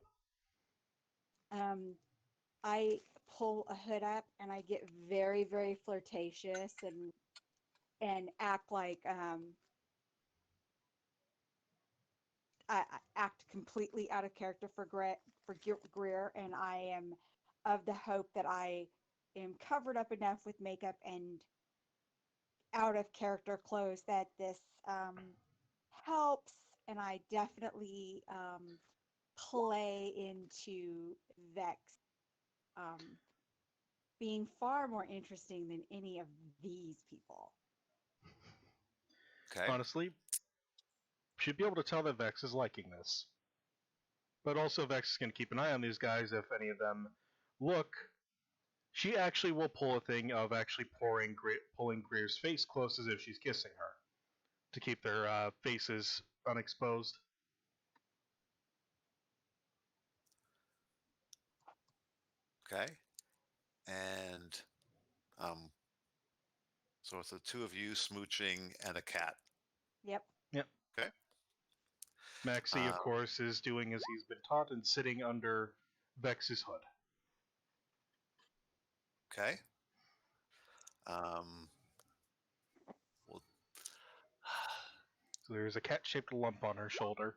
I pull a hood up and I get very, very flirtatious and act like I act completely out of character for Greer, and I am of the hope that I am covered up enough with makeup and out of character clothes that this helps, and I definitely play into Vex being far more interesting than any of these people. Okay. Honestly, should be able to tell that Vex is liking this. But also Vex is going to keep an eye on these guys if any of them look. She actually will pull a thing of actually pulling Greer's face close as if she's kissing her to keep their faces unexposed. Okay. And so it's the two of you smooching and a cat. Yep. Yep. Okay. Maxie, of course, is doing as he's been taught and sitting under Vex's hood. Okay. Well, So there's a cat-shaped lump on her shoulder.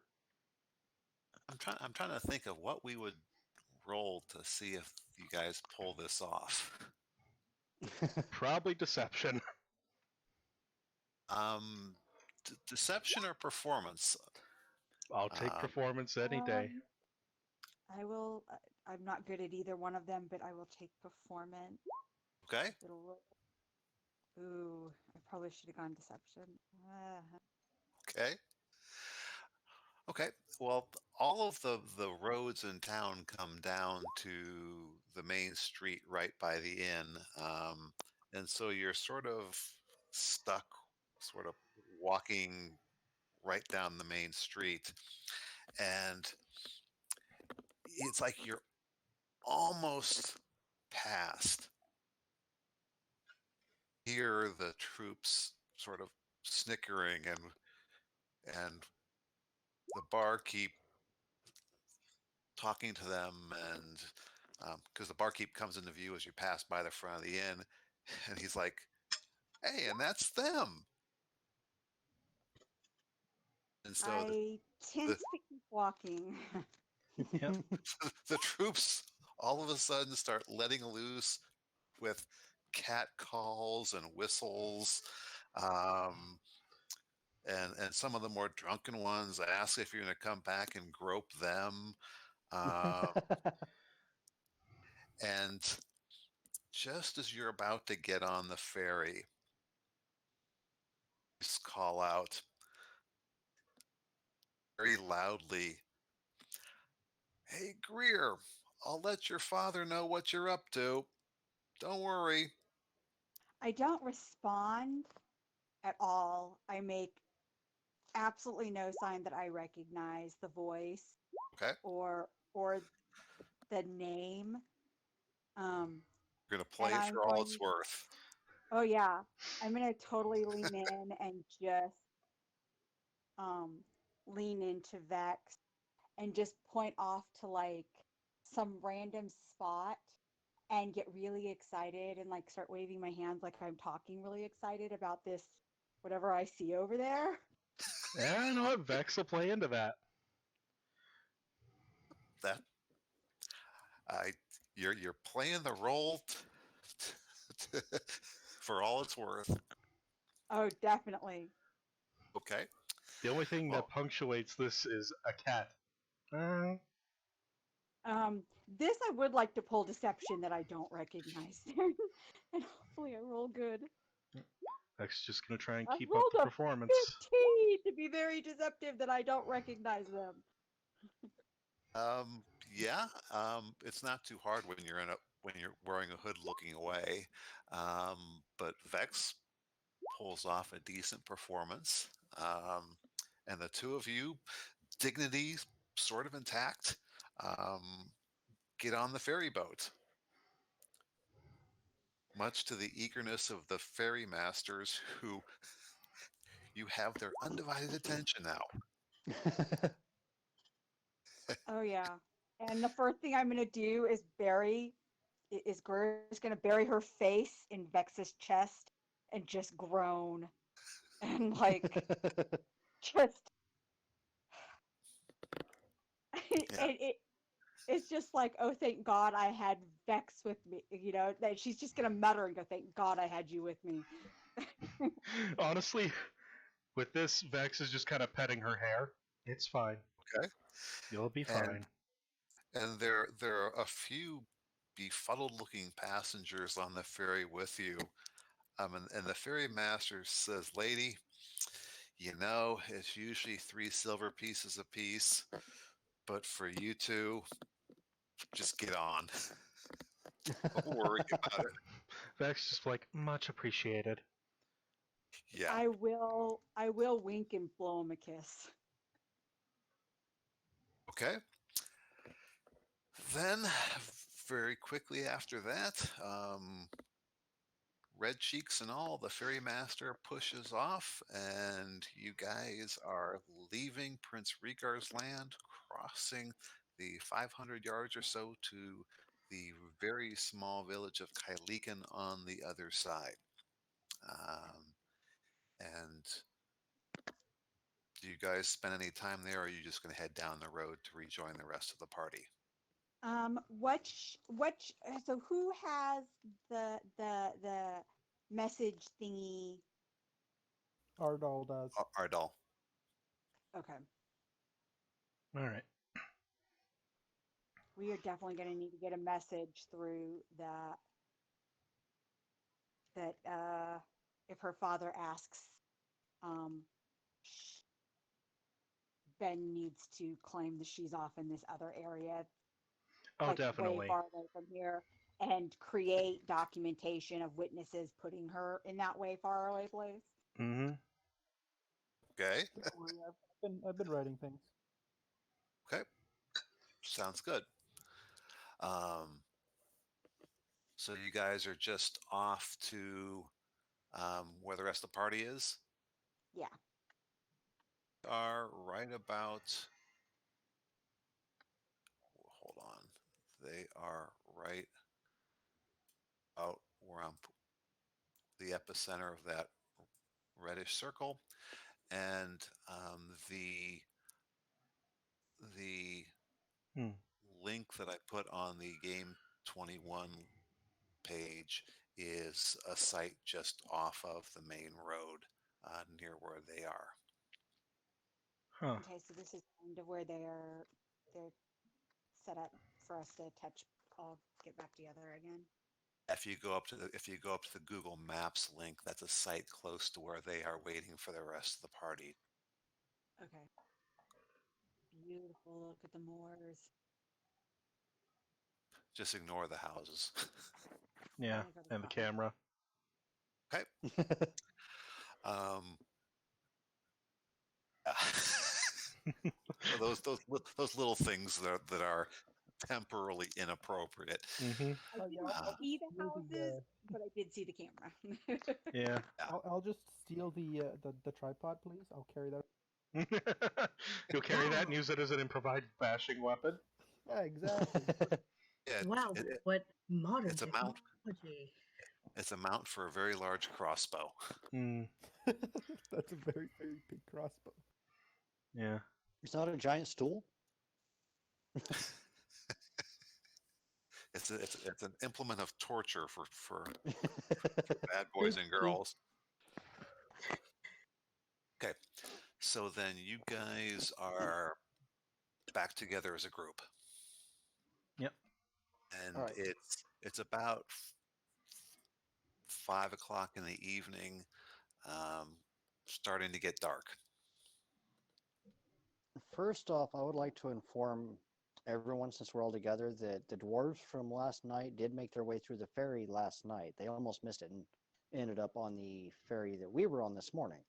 I'm trying to think of what we would roll to see if you guys pull this off. Probably deception. Deception or performance? I'll take performance any day. I will. I'm not good at either one of them, but I will take performance. Okay. Ooh, I probably should have gone deception. Okay. Okay. Well, all of the roads in town come down to the main street right by the inn. And so you're sort of stuck, sort of walking right down the main street. And it's like you're almost past. Hear the troops sort of snickering and the barkeep talking to them, and because the barkeep comes into view as you pass by the front of the inn, and he's like, "Hey, and that's them." And so I tend to keep walking. Yep. the troops all of a sudden start letting loose with cat calls and whistles. Um, and some of the more drunken ones ask if you're going to come back and grope them. Um, and just as you're about to get on the ferry, just call out very loudly, "Hey, Greer, I'll let your father know what you're up to. Don't worry." I don't respond at all. I make absolutely no sign that I recognize the voice Okay. or the name. Um, You're going to and play I'm for all it's going, worth. oh yeah, I'm gonna totally lean in and just um lean into Vex and just point off to like some random spot and get really excited and like start waving my hands like I'm talking really excited about this whatever I see over there. Yeah, I know what Vex will play into that. That I you're playing the role for all it's worth. Oh, definitely. Okay. The only thing Well, that punctuates this is a cat. Uh, This I would like to pull deception that I don't recognize there, and hopefully I roll good. Vex is just gonna try and I keep up the rolled a performance. 15 to be very deceptive that I don't recognize them. um, yeah. It's not too hard when you're wearing a hood looking away. But Vex pulls off a decent performance. And the two of you, dignity sort of intact, um, get on the ferry boat. Much to the eagerness of the ferry masters, who you have their undivided attention now. Oh yeah. And the first thing I'm gonna do is Greer's gonna bury her face in Vex's chest and just groan and like just Yeah. and it's just like, oh, thank God I had Vex with me. You know, that she's just gonna mutter and go, thank God I had you with me. Honestly, with this, Vex is just kind of petting her hair. It's fine. Okay. You'll be And fine. there are a few befuddled looking passengers on the ferry with you. And the ferry master says, "Lady, it's usually 3 silver pieces apiece, but for you two, just get on. Don't worry about it." Vex just like, much appreciated. Yeah. I will wink and blow him a kiss. Okay. Then, very quickly after that, red cheeks and all, the ferry master pushes off, and you guys are leaving Prince Rhaegar's land, crossing the 500 yards or so to the very small village of Kyleakin on the other side. And do you guys spend any time there, or are you just going to head down the road to rejoin the rest of the party? So who has the message thingy? Ardol does. Ardol. Okay. All right. We are definitely going to need to get a message through that if her father asks, um, Ben needs to claim that she's off in this other area, Oh, like way definitely. far away from here, and create documentation of witnesses putting her in that way far away place. Mm-hmm. Okay. Oh, yeah, I've been writing things. Okay. Sounds good. Um, so you guys are just off to where the rest of the party is? Yeah. are right about. Hold on. They are right out where I'm the epicenter of that reddish circle, and the Hmm. link that I put on the Game 21 page is a site just off of the main road near where they are. Huh. Okay, so this is kind of where they're set up for us to all get back together again. If you go up to the Google Maps link, that's a site close to where they are waiting for the rest of the party. Okay. Beautiful. Look at the moors. Just ignore the houses. Yeah, Wanna go to and the Scotland. camera. Okay. Yeah. those little things that are temporarily inappropriate. Mm-hmm. I Oh, didn't yeah, I'll see the steal houses, but I did see the camera. Yeah. I'll just steal the tripod, please. I'll carry that. You'll carry that and Wow. use it as an improvised bashing weapon. Yeah, exactly. Yeah, Wow, what modern it's a mount. technology. It's a mount for a very large crossbow. Mm, That's a very, very big crossbow. yeah. It's not a giant stool. It's an implement of torture for bad boys and girls. Okay, so then you guys are back together as a group. Yep. And All right. it's about 5 o'clock in the evening, starting to get dark. First off, I would like to inform everyone, since we're all together, that the dwarves from last night did make their way through the ferry last night. They almost missed it and ended up on the ferry that we were on this morning.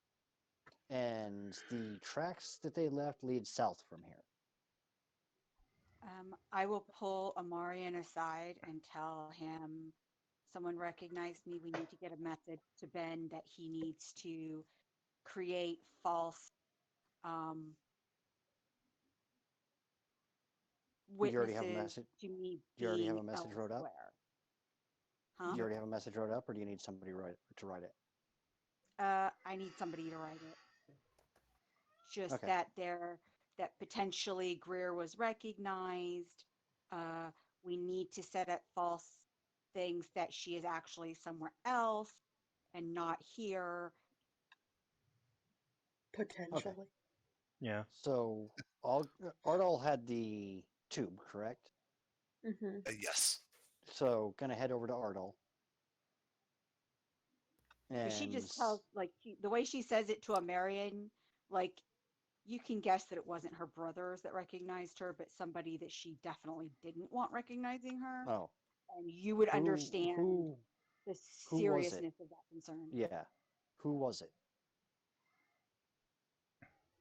And the tracks that they left lead south from here. I will pull Amarian aside and tell him someone recognized me. We need to get a message to Ben that he needs to create false You already have a witnesses message. to me You already have being a message wrote up? elsewhere. Huh? You already have a message wrote up, or do you need somebody to write it? I need somebody to write it. Just Okay. that potentially Greer was recognized. We need to set up false things that she is actually somewhere else and not here. Potentially. Yeah. So Ardol had the tube, correct? Mm-hmm. Yes. So gonna head over to Ardol. Because she And just tells, like, the way she says it to Amarian, like, you can guess that it wasn't her brothers that recognized her, but somebody that she definitely didn't want recognizing her. oh, And you would understand who the who was it? seriousness of that concern. Yeah, who was it?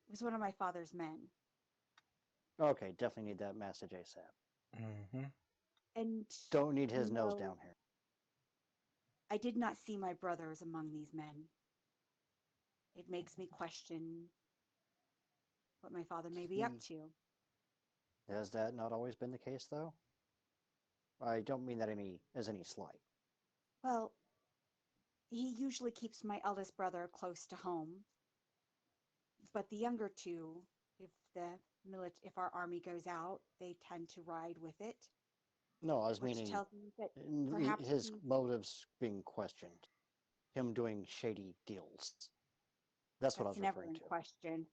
It was one of my father's men. Okay, definitely need that message ASAP. Mm-hmm. And Don't need his nose no, down here. I did not see my brothers among these men. It makes me question what my father may be up to. Has that not always been the case, though? I don't mean that as any slight. Well, he usually keeps my eldest brother close to home, but the younger two, if our army goes out, they tend to ride with it. No, I was Which meaning tells me that perhaps his motives being questioned. Him doing shady deals. That's what I was never referring in to. question.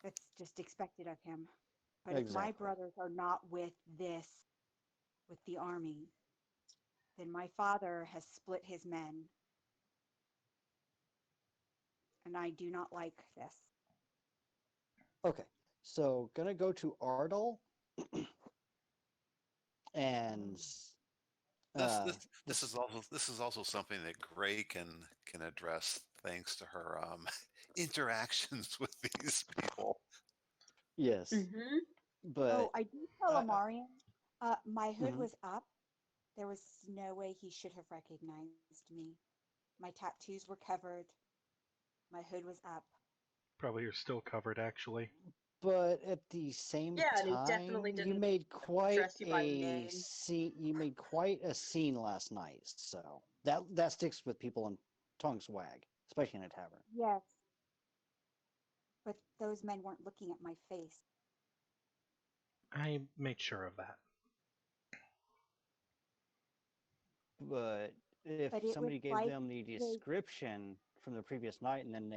That's just expected of him. But if my Exactly. brothers are not with the army, then my father has split his men. And I do not like this. Okay, so gonna go to Ardol, and This is also something that Gray can address thanks to her interactions with these people. yes, Mm-hmm. but I do tell Amarian, my hood Mhm. was up. There was no way he should have recognized me. My tattoos were covered. My hood was up. Probably are still covered, actually. But at the same Yeah, and he time, definitely you didn't made quite address you by a name. scene. You made quite a scene last night, so that sticks with people and tongues wag, especially in a tavern. Yes. But those men weren't looking at my face. I made sure of that. But if But it was somebody gave like them the they- description from the previous night, and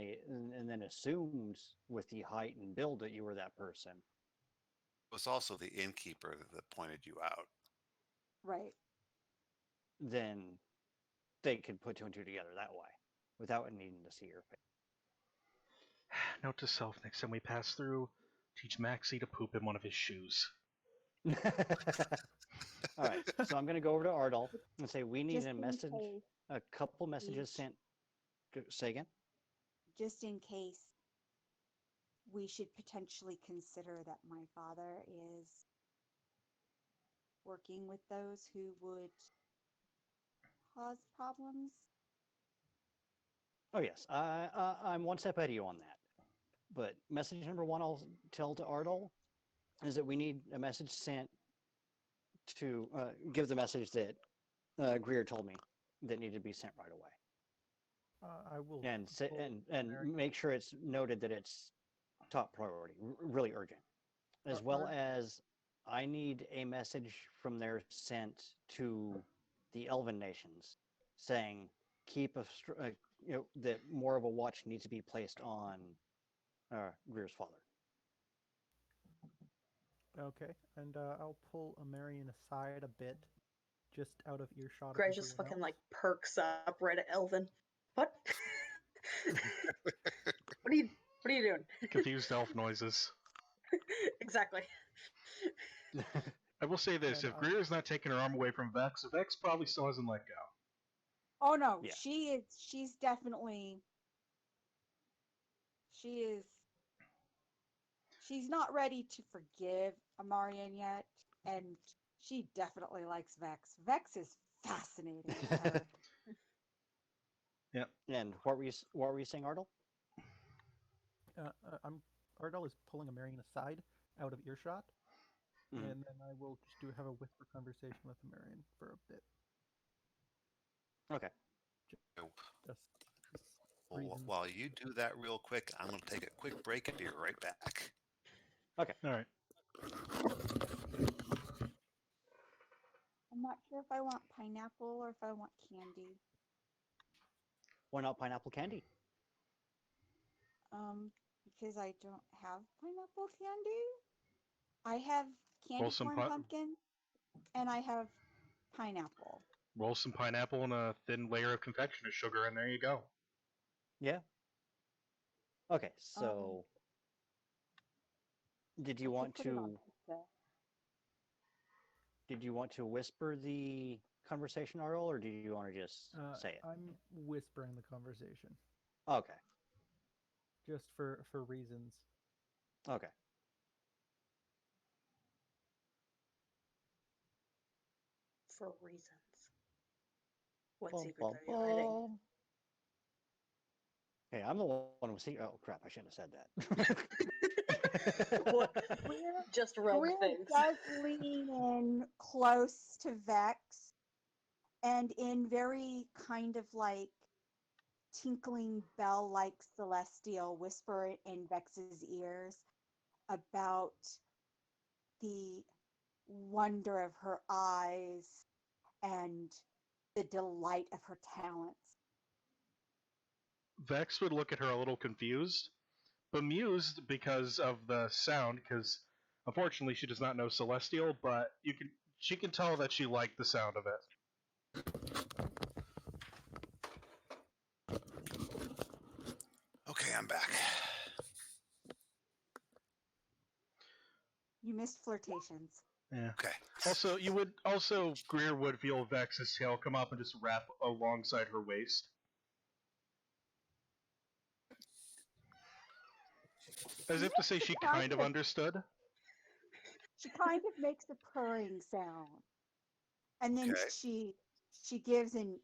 then assumed with the height and build that you were that person, It was also the innkeeper that pointed you out. Right. then they could put two and two together that way without needing to see your Note to self: next time we pass through, teach Maxie to poop in one of his shoes. face. All right, so I'm going to go over to Ardol and say we need Just a in message, case. a couple messages Each. sent. Say again. Just in case, we should potentially consider that my father is working with those who would cause problems. Oh yes, I'm one step ahead of you on that. But message number one, I'll tell to Ardol, is that we need a message sent to give the message that Greer told me that needed to be sent right away, I will. and say, pull and Amarian- make sure it's noted that it's top priority, really urgent, as well as I need a message from there sent to the Elven nations, saying keep that more of a watch needs to be placed on Greer's father. Okay, and I'll pull Amarian aside a bit, just out of earshot. of Gray just everyone fucking else. like perks up right at Elvin. What? What are you doing? Confused elf noises. Exactly. I will say this: And if Greer's not taking her arm away from Vex, Vex probably still hasn't let go. Oh no, Yeah. she's definitely she's not ready to forgive Amarian yet, and she definitely likes Vex. Vex is fascinating to her. And what were you saying, Ardol? Ardol is pulling Amarian aside out of earshot, Mhm. and then I will just have a whisper conversation with Amarian for a bit. Okay. Just Well, reasons. while you do that real quick, I'm going to take a quick break and be right back. All right. I'm not sure if I want pineapple or if I want candy. Why not pineapple candy? Because I don't have pineapple candy. I have candy Roll some corn pumpkin, and I have pineapple. Roll some pineapple and a thin layer of confectioner sugar, and there you go. Yeah. Okay, so did you I could want put it on to pizza. whisper the conversation, Ardol, or do you want to just say it? I'm whispering the conversation, Okay. just for reasons. Okay. For reasons. What Bum, secrets bum, are you hiding? bum. Hey, I'm the one who see. Oh crap! I shouldn't have said that. What? Greer- Just rogue Greer things. does lean in close to Vex, and in very kind of like tinkling bell-like celestial whisper in Vex's ears about the wonder of her eyes and the delight of her talents. Vex would look at her a little confused, bemused because of the sound, because unfortunately she does not know Celestial, but she can tell that she liked the sound of it. Okay, I'm back. You missed flirtations. Yeah. Okay. Greer would feel Vex's tail come up and just wrap alongside her waist. As if to say she kind of understood. She kind of makes a purring sound, and then Okay. she gives an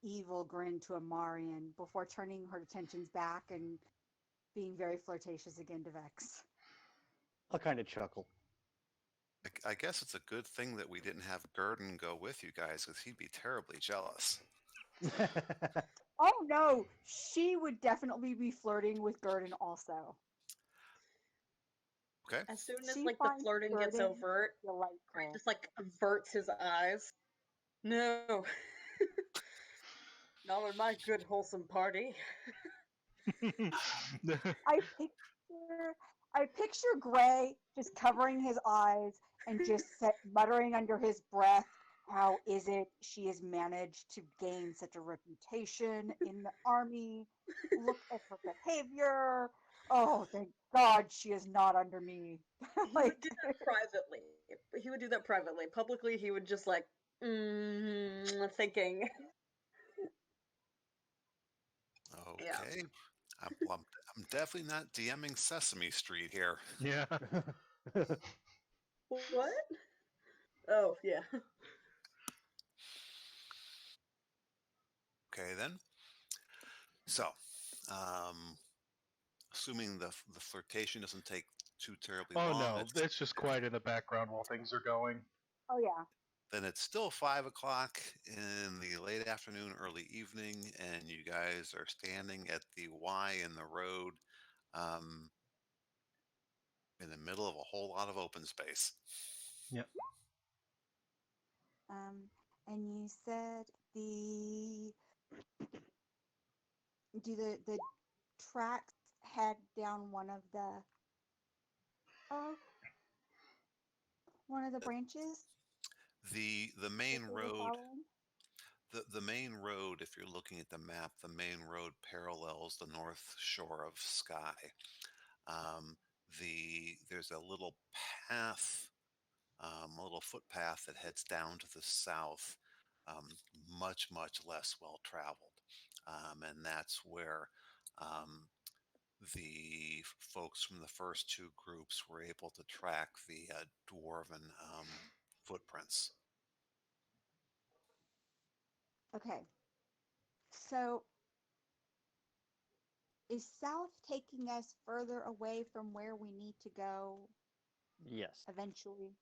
evil grin to Amarian before turning her attentions back and being very flirtatious again to Vex. I'll kind of chuckle. I guess it's a good thing that we didn't have Gurdon go with you guys, because he'd be terribly jealous. Oh no, she would definitely be flirting with Gurdon also. Okay. As soon as She like the finds flirting gets Gurdon overt, delightful. Gray just like averts his eyes. No. Not on my good wholesome party. I picture Gray just covering his eyes and just muttering under his breath, how is it she has managed to gain such a reputation in the army? Look at her behavior. Oh, thank God she is not under me. He would do that privately. He would do that privately. Publicly, he would just like, thinking. Okay. Yeah. I'm definitely not DMing Sesame Street here. Yeah. What? Oh, yeah. Okay, then. So, assuming the flirtation doesn't take too terribly Oh long, no, it's just quiet in the background while things are going. Oh yeah. then it's still 5 o'clock in the late afternoon, early evening, and you guys are standing at the Y in the road, in the middle of a whole lot of open space. Yep. And you said the tracks head down one of the branches? The main that they were road, following? the main road, if you're looking at the map, the main road parallels the north shore of Skye. There's a little path, a little footpath that heads down to the south, much less well traveled, and that's where the folks from the first two groups were able to track the dwarven footprints. Okay. So is south taking us further away from where we need to go Yes. eventually?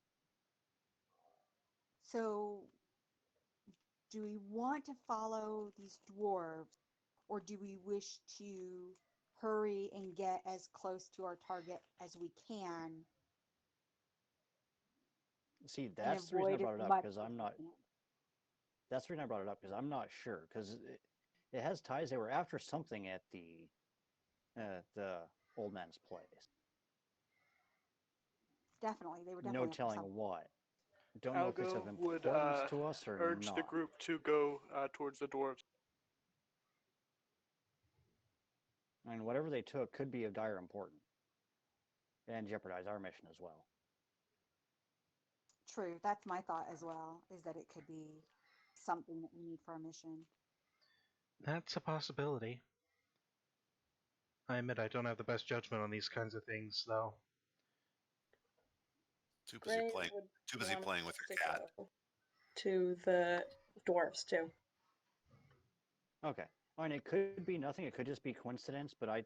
So do we want to follow these dwarves, or do we wish to hurry and get as close to our target as we can? See, that's the reason I brought it up, because I'm not. That's the reason I brought it up, because I'm not sure, because it has ties. They were after something at the old man's place. Definitely, they were definitely No after telling something. what. Don't know if it's of Algo would importance to us or urge not. the group to go towards the dwarves. I mean, whatever they took could be of dire importance and jeopardize our mission as well. True, that's my thought as well, is that it could be something that we need for our mission. That's a possibility. I admit I don't have the best judgment on these kinds of things, though. Too busy playing with your cat. To the dwarves too. Okay. I mean, it could be nothing. It could just be coincidence, but I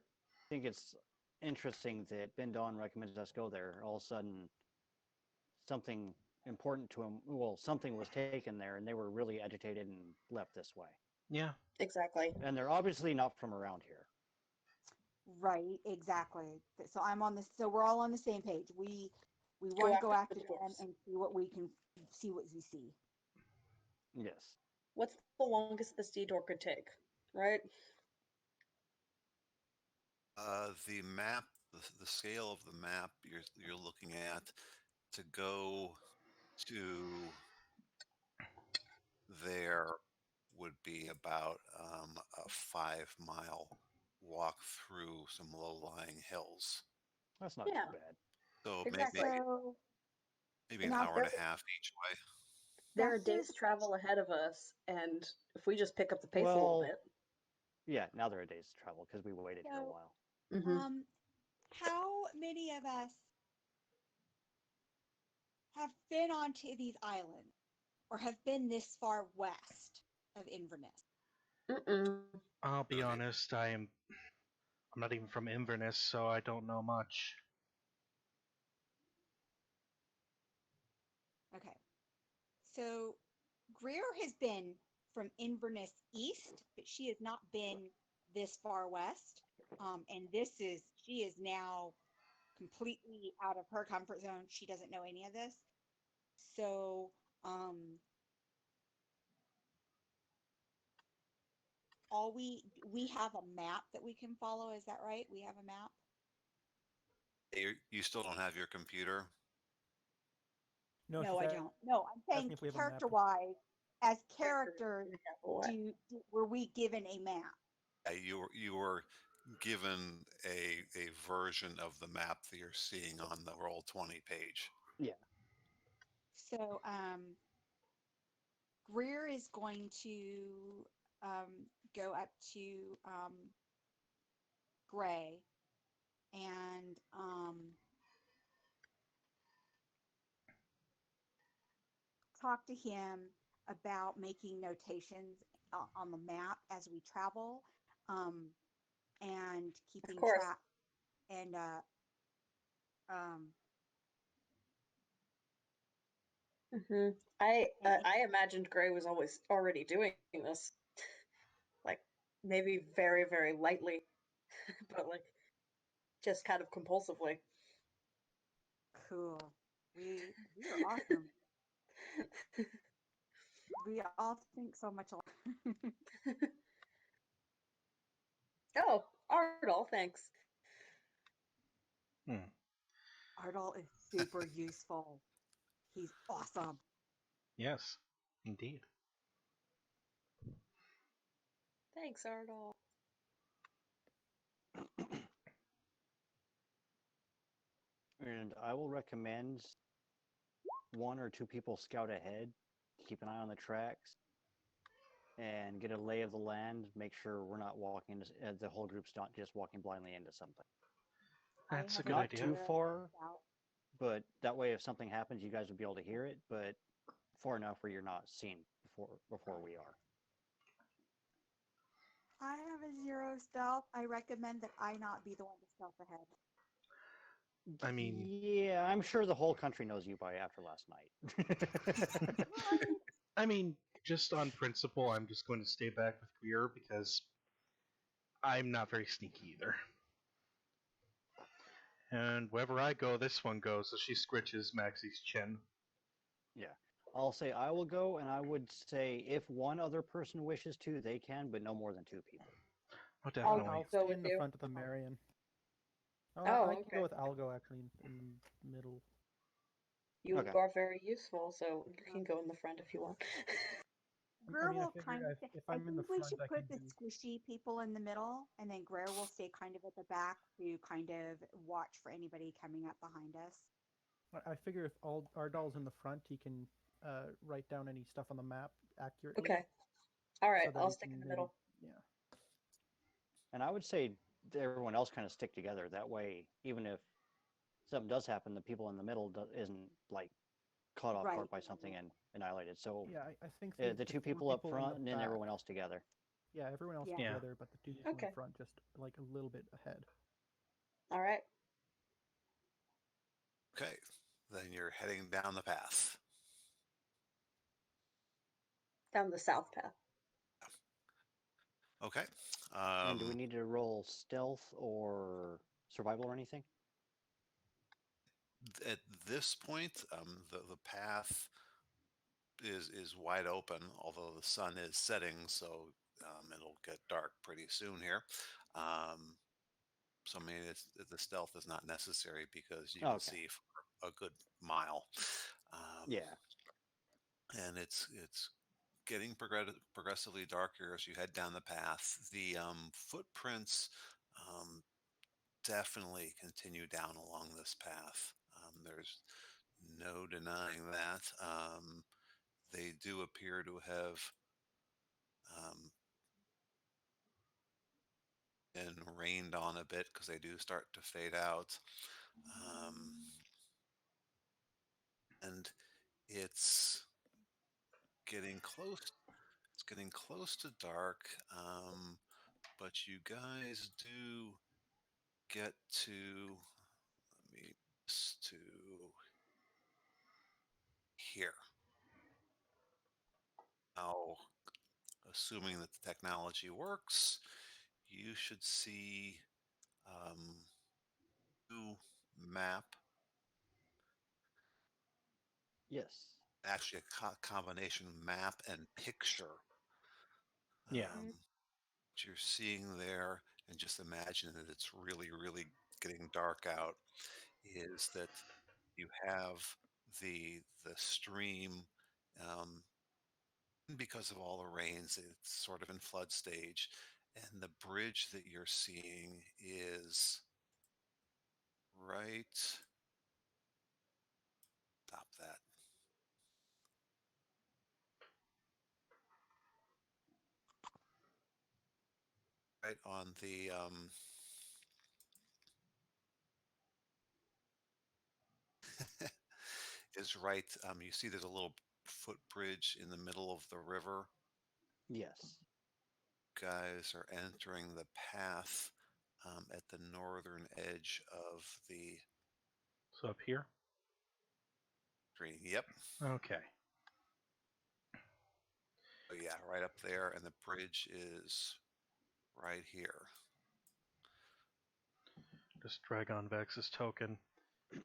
think it's interesting that Ben Don recommends us go there. All of a sudden, something important to him, well, something was taken there, and they were really agitated and left this way. Yeah. Exactly. And they're obviously not from around here. Right, exactly. So we're all on the same page. We want to go after them and see what we see. Yes. What's the longest this detour could take, right? The map, the scale of the map you're looking at, to go to there would be about a 5-mile walk through some low-lying hills. That's not too bad. So Exactly. maybe an hour and a half each way. There are days travel ahead of us, and if we just pick up the pace a little bit. Yeah, now there are days to travel because we waited here a while. Mm-hmm. How many of us have been onto these islands or have been this far west of Inverness? I'll be honest, I'm I'm not even from Inverness, so I don't know much. Okay. So Greer has been from Inverness east, but she has not been this far west. And she is now completely out of her comfort zone. She doesn't know any of this. So, we have a map that we can follow. Is that right? We have a map. You still don't have your computer? No, No, I she's don't. No, I'm saying asking if we have a map. character-wise, as characters, What? were we given a map? You were given a version of the map that you're seeing on the Roll20 page. Yeah. So, Greer is going to go up to Gray and talk to him about making notations on the map as we travel, and keeping course. track. And I imagined Gray was always already doing this, like maybe very very lightly, but like just kind of compulsively. cool. We are awesome. We all think so much alike. Oh, Ardol, thanks. Ardol is super useful. He's awesome. Yes, indeed. Thanks, Ardol. And I will recommend one or two people scout ahead, keep an eye on the tracks, and get a lay of the land. Make sure we're not walking, the whole group's not just walking blindly into something. That's a good Not idea. too far, but that way if something happens, you guys would be able to hear it, but far enough where you're not seen before we are. I have a 0 stealth. I recommend that I not be the one to stealth ahead. I mean, yeah, I'm sure the whole country knows you by after last night. I mean, just on principle, I'm just going to stay back with Greer because I'm not very sneaky either. And wherever I go, this one goes. So she scritches Maxie's chin. Yeah. I'll say I will go, and I would say if one other person wishes to, they can, but no more than 2 people. Oh, definitely. I'll go stay with in the you. front of the Amarian. Oh, I can okay. go with Algo actually in the middle. You Okay. are very useful, so you can go in the front if you want. Greer I will figured kind of. if I I'm in the think we front, should I put can the do. squishy people in the middle, and then Greer will stay kind of at the back to kind of watch for anybody coming up behind us. I figure if Ardal's in the front, he can write down any stuff on the map accurately. Okay. All right, so that I'll he stick in can the maybe- middle. Yeah. And I would say everyone else kind of stick together. That way, even if something does happen, the people in the middle isn't like caught off guard by something and annihilated. So Yeah, I think the 2 people up front and then everyone else together. Yeah, everyone else Yeah. together, but the 2 people in Okay. the front just like a little bit ahead. All right. Okay, then you're heading down the path. Down the south path. Okay. And do we need to roll stealth or survival or anything? At this point, the path is wide open, although the sun is setting, so it'll get dark pretty soon here. So I mean, the stealth is not necessary because you can see for a good mile. Yeah. And it's getting progressively darker as you head down the path. The footprints definitely continue down along this path. There's no denying that. They do appear to have been rained on a bit because they do start to fade out. And it's getting close. It's getting close to dark, but you guys do get to, let me just to here. Now, assuming that the technology works, you should see new map, Yes. actually a combination map and picture. Yeah. What you're seeing there, and just imagine that it's really, really getting dark out, is that you have the stream, um, because of all the rains, it's sort of in flood stage, and the bridge that you're seeing is right. Stop that. Right on the is right. You see, there's a little footbridge in the middle of the river. Yes. Guys are entering the path at the northern edge of the So up here? stream. Yep. Okay. Oh, yeah, right up there, and the bridge is right here. Just drag on Vex's token.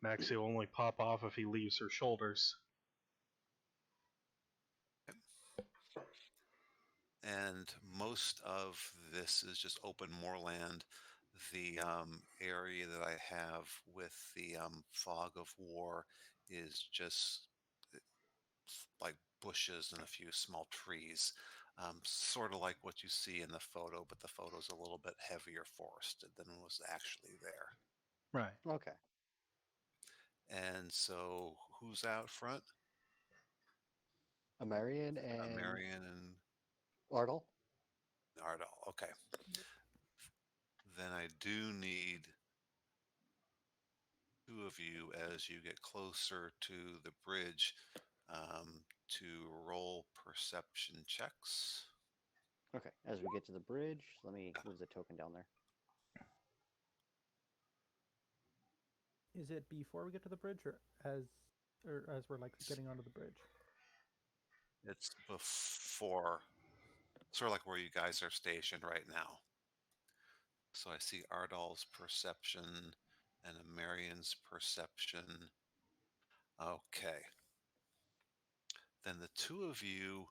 Maxie will only pop off if he leaves her shoulders. And most of this is just open moorland. The area that I have with the fog of war is just like bushes and a few small trees, sort of like what you see in the photo, but the photo's a little bit heavier forested than was actually there. Right. Okay. And so, who's out front? Amarian and Amarian and Ardol. Ardol. Okay. Then I do need two of you as you get closer to the bridge to roll perception checks. Okay. As we get to the bridge, let me move the token down there. Is it before we get to the bridge, or as we're like getting onto the bridge? It's before, sort of like where you guys are stationed right now. So I see Ardol's perception and Amarian's perception. Okay. Then the two of you,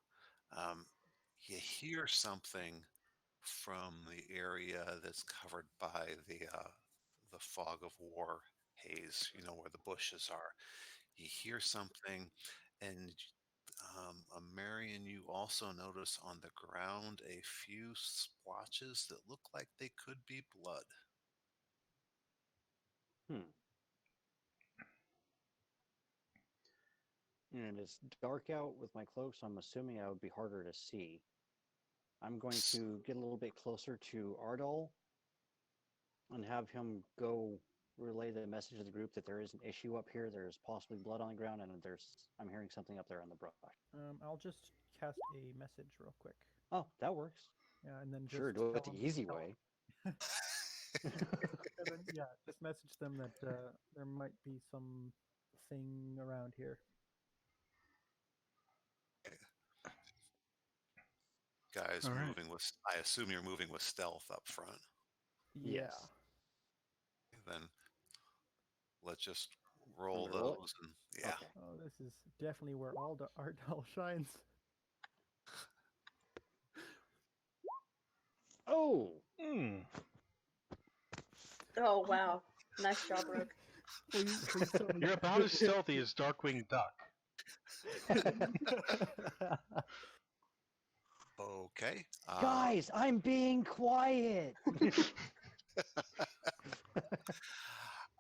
you hear something from the area that's covered by the fog of war haze, where the bushes are. You hear something, and Marion, you also notice on the ground a few splotches that look like they could be blood. And it's dark out with my cloak, so I'm assuming I would be harder to see. I'm going to get a little bit closer to Ardol and have him go relay the message to the group that there is an issue up here. There's possibly blood on the ground, and I'm hearing something up there in the brush. I'll just cast a message real quick. Oh, that works. Yeah, and then just Sure, do it tell the them- easy tell- way. and then, yeah, just message them that there might be some thing around here. Guys, All right. moving with, I assume you're moving with stealth up front. Yeah. Yes. Then let's just roll Roll it? those. And yeah. Okay. Oh, this is definitely where all the Ardol shines. Oh! Oh wow, nice job, Rogue. Please tell me You're about as stealthy as Darkwing Duck. Okay. Guys, I'm being quiet.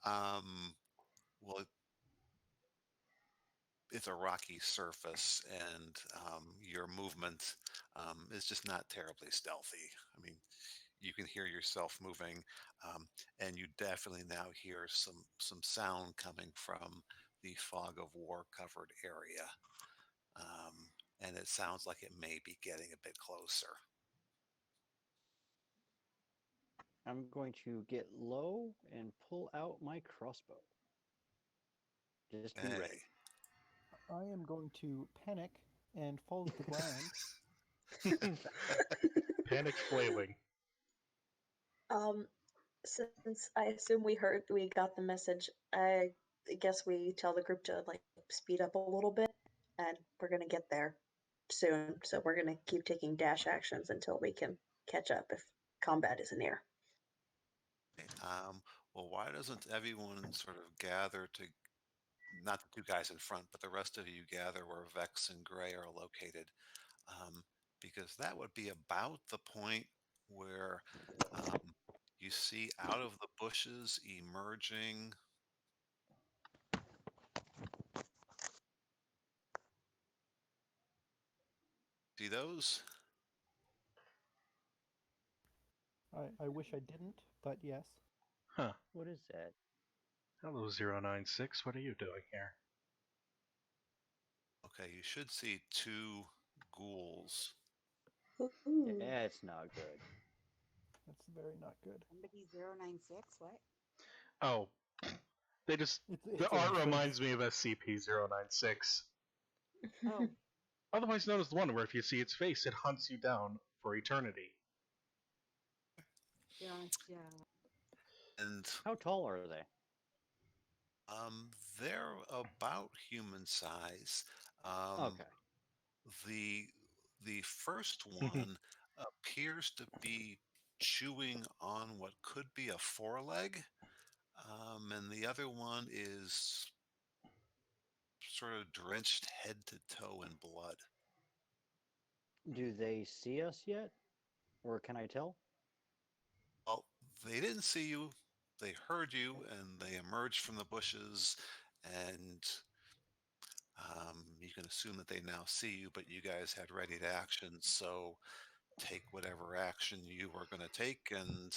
Well, it's a rocky surface, and your movement is just not terribly stealthy. I mean, you can hear yourself moving, and you definitely now hear some sound coming from the fog of war covered area, and it sounds like it may be getting a bit closer. I'm going to get low and pull out my crossbow. Just be ready. I am going to panic and fall to the ground. Panic flailing. Since I assume we got the message, I guess we tell the group to like speed up a little bit, and we're gonna get there soon. So we're gonna keep taking dash actions until we can catch up if combat is near. Well, why doesn't everyone sort of gather to, not the two guys in front, but the rest of you gather where Vex and Gray are located? Because that would be about the point where you see out of the bushes emerging. See those? I wish I didn't, but yes. Huh. What is that? Hello, 096. What are you doing here? Okay, you should see two ghouls. Ooh. That's not good. That's very not good. Somebody 096, what? Oh, they just It's the a art reference. reminds me of SCP-096, Oh, otherwise known as the one where if you see its face, it hunts you down for eternity. gotcha. And How tall are they? they're about human size. Okay. The first one appears to be chewing on what could be a foreleg, and the other one is sort of drenched head to toe in blood. Do they see us yet? Or can I tell? Well, they didn't see you. They heard you, and they emerged from the bushes, and you can assume that they now see you, but you guys had ready to action, so take whatever action you were going to take, and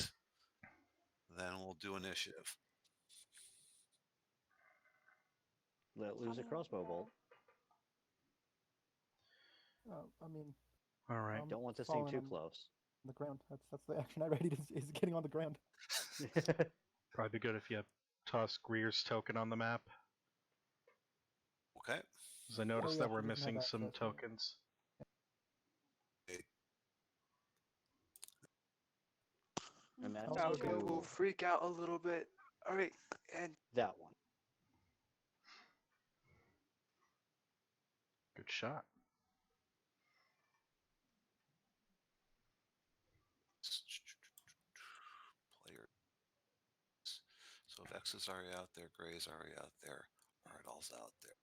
then we'll do initiative. Let loose a crossbow bolt. I mean, All right. Don't want this thing falling too on close. the ground. That's the action I ready is getting on the ground. Probably good if you toss Greer's token on the map, Okay. because I noticed yeah, that we're she doesn't have missing some access, yeah. tokens. And that's I'll Now go- we'll freak out a little bit. All right, and that one. Good shot. Player. So Vex is already out there, Gray's already out there, Ardol's out there.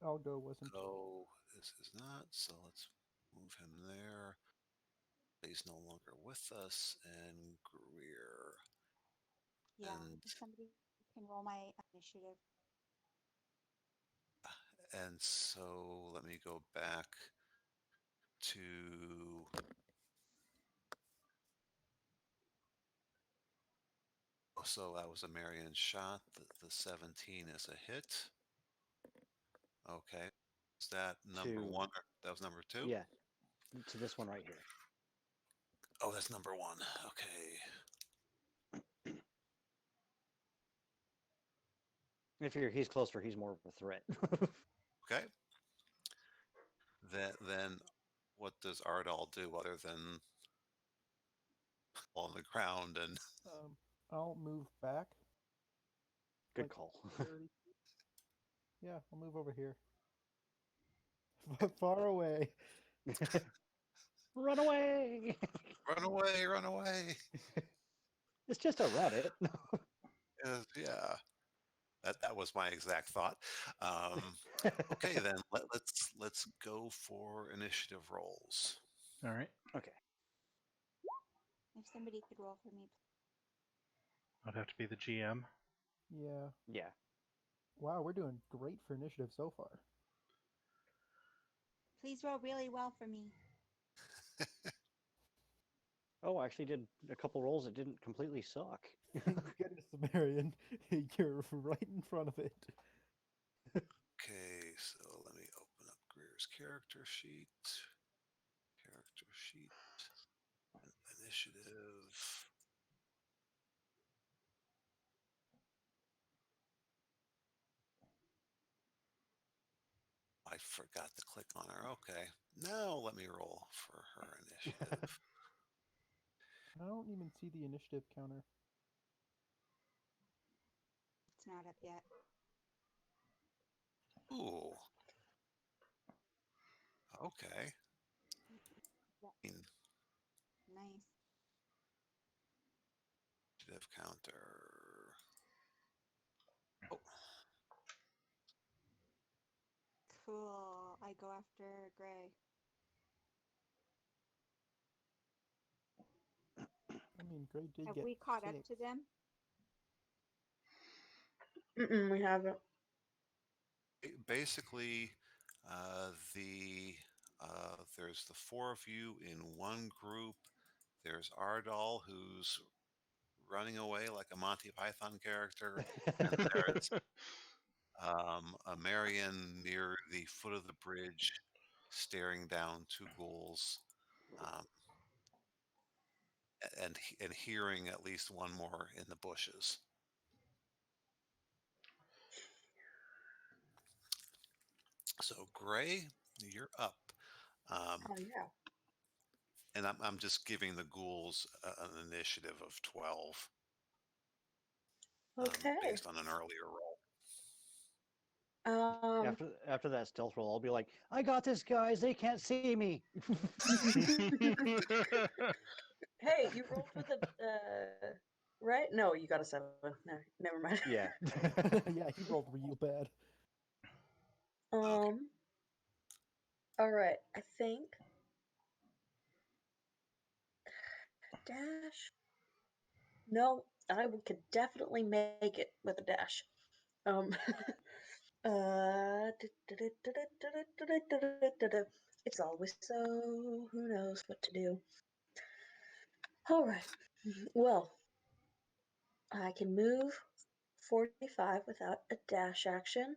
Algo wasn't. So this is not, so let's move him there. He's no longer with us, and Greer. Yeah, And- if somebody can roll my initiative. And so let me go back to so that was a Amarian shot. The 17 is a hit. Okay. Is that number Two. one? That was number two? Yeah. To this one right here. Oh, that's number one. Okay. If he's closer, he's more of a threat. Okay. Then what does Ardol do other than on the ground and I'll move back. Good Like, call. 30 Yeah, I'll move over here. Far away. Run away! run away, run away? It's just a rabbit. Yeah. That was my exact thought. Okay, then let's go for initiative rolls. All right. Okay. If somebody could roll for me. I'd have to be the GM. Yeah. Yeah. Wow, we're doing great for initiative so far. Please roll really well for me. Oh, I actually did a couple rolls that didn't completely suck. Goodness, Amarian, you're right in front of it. Okay, so let me open up Greer's character sheet. Character sheet. Initiative. forgot to click on her. Okay. Now let me roll for her initiative. I don't even see the initiative counter. It's not up yet. Ooh. Okay. Yeah. Nice. Initiative counter. Oh, Cool. I go after Gray. I mean, Gray did Have get we caught up 6. to them? We haven't. basically, there's the 4 of you in one group. There's Ardol, who's running away like a Monty Python character, and there's Amarian near the foot of the bridge, staring down 2 ghouls, um, and hearing at least one more in the bushes. So Gray, you're up. Oh yeah. And I'm just giving the ghouls an initiative of 12 Okay. based on an earlier roll. After that stealth roll, I'll be like, I got this, guys. They can't see me. Hey, you rolled with a right? No, you got a 7. No, never mind. Yeah. Yeah, he rolled real bad. All right. I think dash. No, I could definitely make it with a dash. It's always so. Who knows what to do? All right. Well, I can move 45 without a dash action.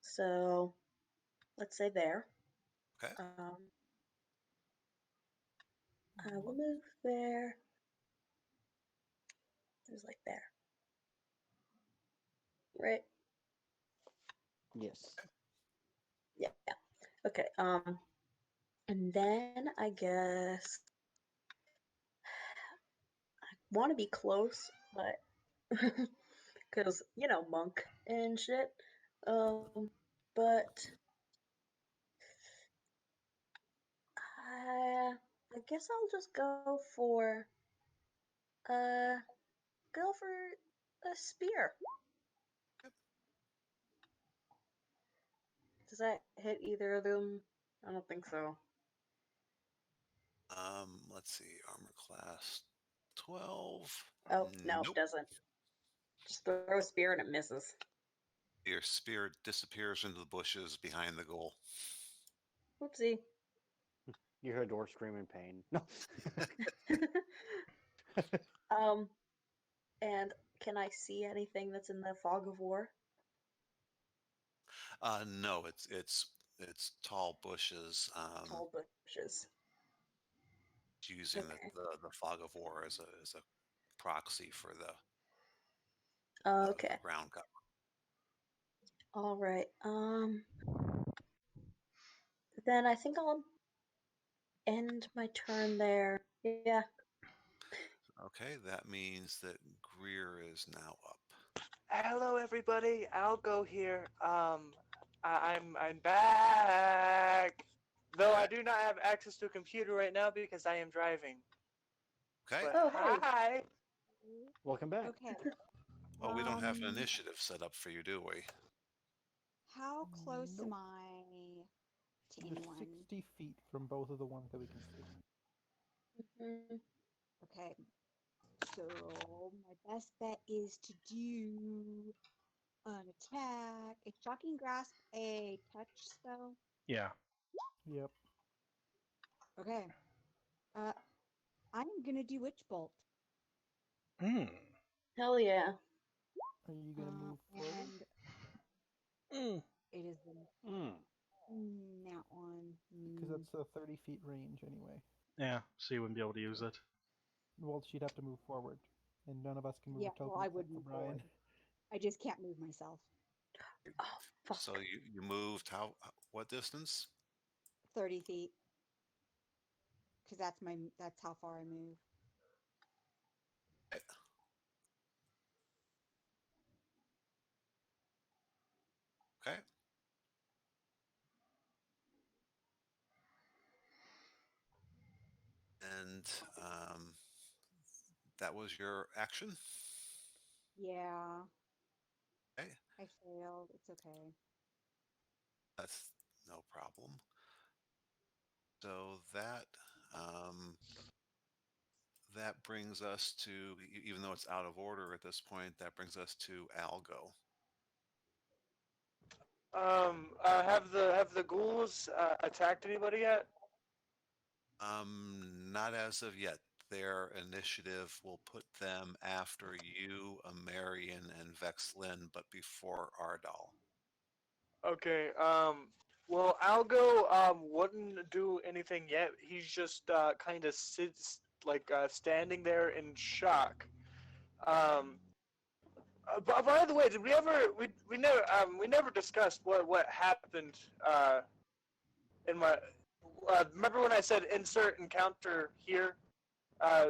So, let's say there. Okay. I will move there. There's like there. Right? Yes. Yeah. Okay. And then I guess I want to be close, but because monk and shit. But I guess I'll just go for a spear. Does that hit either of them? I don't think so. Let's see, armor class 12. Oh no, Nope. it doesn't. Just throw a spear and it misses. Your spear disappears into the bushes behind the ghoul. Whoopsie. You hear a dwarf scream in pain. No. And can I see anything that's in the fog of war? No, it's tall bushes. Tall bushes. Using Okay. the fog of war as a proxy for the Okay. ground cover. All right. Then I think I'll end my turn there. Yeah. Okay, that means that Greer is now up. Hello, everybody. Algo here. I'm back. Though I do not have access to a computer right now because I am driving. Okay. But Oh, hey. hi. Welcome back. Okay. Well, we don't have an initiative set up for you, do we? How close Nope. am I to You're anyone? 60 feet from both of the ones that we can see. Mhm. Okay. So my best bet is to do an attack. Is shocking grasp a touch spell? Yeah. Yep. Okay. I'm gonna do witch bolt. Mm. Hell yeah. Are you going to move forward? And Mm. it is that one. Because that's a 30 feet range anyway. Yeah, so you wouldn't be able to use it. Well, she'd have to move forward. And none of us can move Yeah, a token well, I except would for move Brian. forward. I just can't move myself. Oh, fuck. So you moved what distance? 30 feet. Because that's how far I move. Okay. And that was your action? Yeah. Okay. I failed. It's okay. That's no problem. So that that brings us to, even though it's out of order at this point, that brings us to Algo. Have the ghouls attacked anybody yet? Not as of yet. Their initiative will put them after you, Amarian, and Vexlin, but before Ardol. Okay. Well, Algo wouldn't do anything yet. He's just kind of sits like standing there in shock. By the way, did we ever we never discussed what happened in my remember when I said insert encounter here?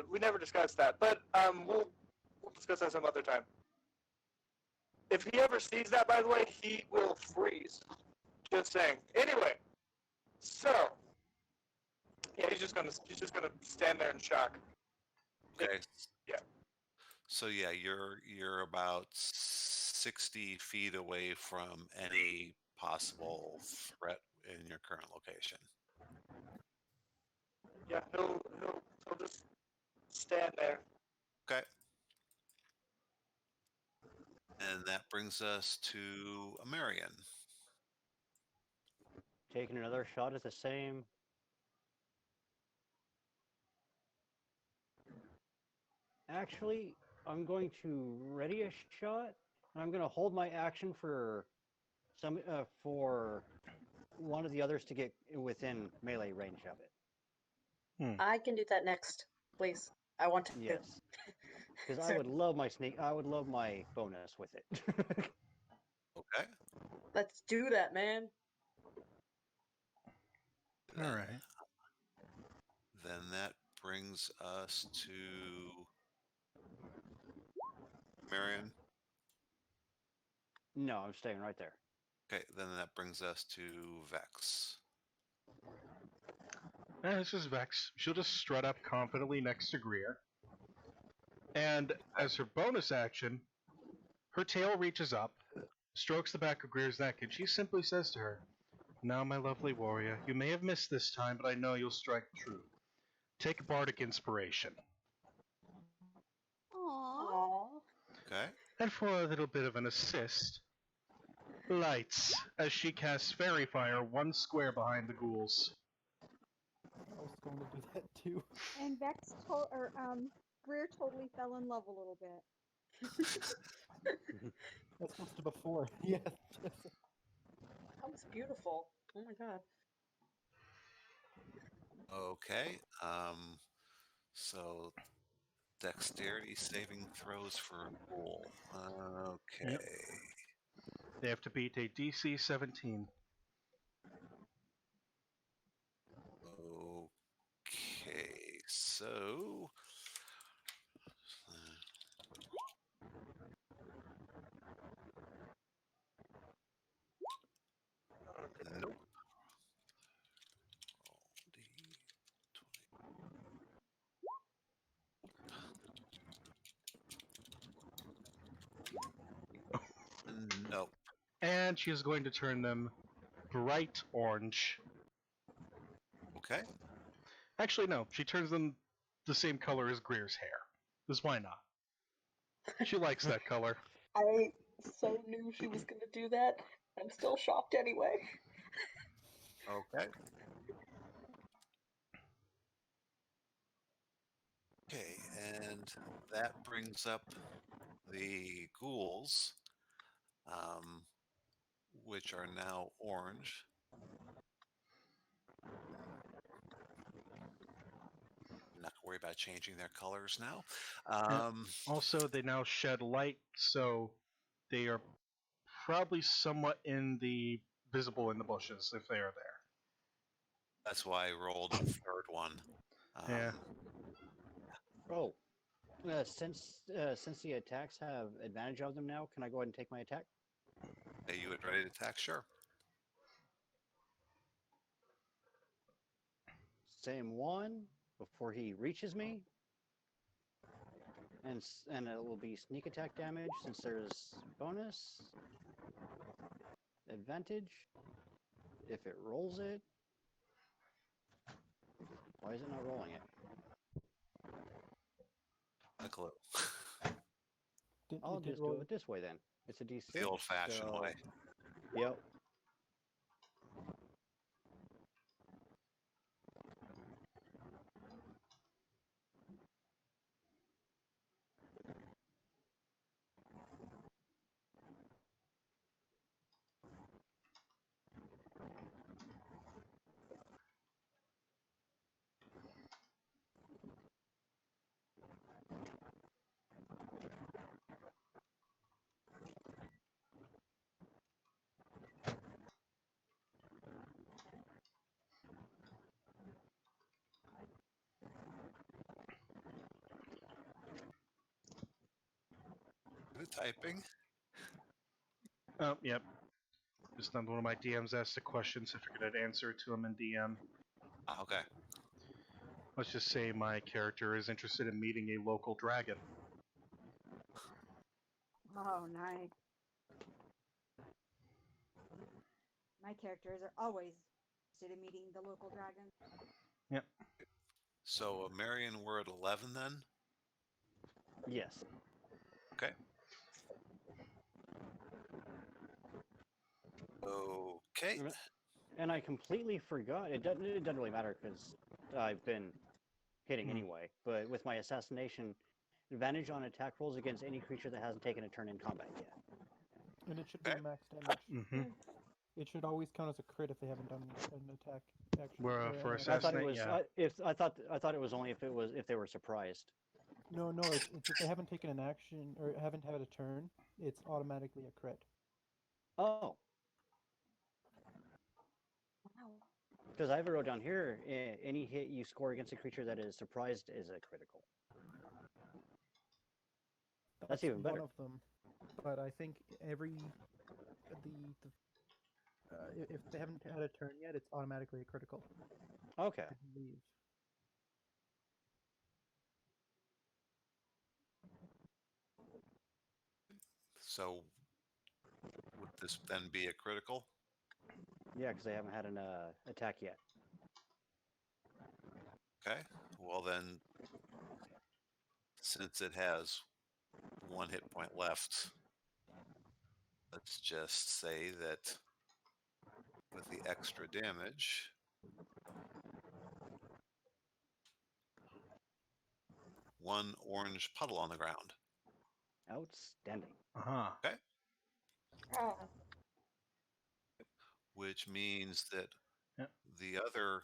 We never discussed that, but we'll discuss that some other time. If he ever sees that, by the way, he will freeze. Just saying. Anyway, so yeah, he's just gonna stand there in shock. Okay. Yeah. So yeah, you're about 60 feet away from any possible threat in your current location. Yeah, he'll just stand there. Okay. And that brings us to Amarian. Taking another shot at the same. Actually, I'm going to ready a shot, and I'm going to hold my action for one of the others to get within melee range of it. I can do that next, please. I want to. Yes, because I Sir. would love my sneak. I would love my bonus with it. Okay. Let's do that, man. All right. Then that brings us to Marion. No, I'm staying right there. Okay, then that brings us to Vex. This is Vex. She'll just strut up confidently next to Greer. And as her bonus action, her tail reaches up, strokes the back of Greer's neck, and she simply says to her, "Now, my lovely warrior, you may have missed this time, but I know you'll strike true. Take bardic inspiration." Aww. Aww. Okay. And for a little bit of an assist, lights as she casts fairy fire 1 square behind the ghouls. I was going to do that too. And Greer totally fell in love a little bit. That's supposed to before. Yes. That was beautiful. Oh my god. Okay. So dexterity saving throws for a ghoul. Okay. Yep. They have to beat a DC 17. Okay. So. Nope. Nope. And she is going to turn them bright orange. Okay. Actually, no. She turns them the same color as Greer's hair. Because why not? She likes that color. I so knew she was gonna do that. I'm still shocked anyway. Okay. Okay, and that brings up the ghouls, which are now orange. Not gonna worry about changing their colors now. Also, they now shed light, so they are probably somewhat visible in the bushes if they are there. That's why I rolled a third one. Yeah. Oh, since the attacks have advantage of them now, can I go ahead and take my attack? Are you ready to attack? Sure. Same one before he reaches me, and it will be sneak attack damage since there's bonus advantage if it rolls it. Why is it not rolling it? A clue. I'll just do it this way then. It's a D6. The old-fashioned way. Yep. Good typing. Oh, yep. Just one of my DMs asked a question, so I figured I'd answer it to him in DM. Okay. Let's just say my character is interested in meeting a local dragon. Oh, nice. My characters are always interested in meeting the local dragon. Yep. So, Amarian, we're at 11 then? Yes. Okay. Okay. And I completely forgot. It doesn't really matter because I've been hitting anyway. But with my assassination, advantage on attack rolls against any creature that hasn't taken a turn in combat yet. And it should be max damage. Mm-hmm. It should always count as a crit if they haven't done an attack action. Where, for I thought it assassinate, was. yeah. I thought it was only if they were surprised. No, it's if they haven't taken an action or haven't had a turn, it's automatically a crit. Oh. Wow. Because I have it wrote down here, any hit you score against a creature that is surprised is a critical. That's even better. One of them, but I think if they haven't had a turn yet, it's automatically a critical. Okay. I believe. So, would this then be a critical? Yeah, because they haven't had an attack yet. Okay. Well, then, since it has 1 hit point left, let's just say that with the extra damage, one orange puddle on the ground. Outstanding. Uh-huh. Okay. Ah, Which means that Yep. the other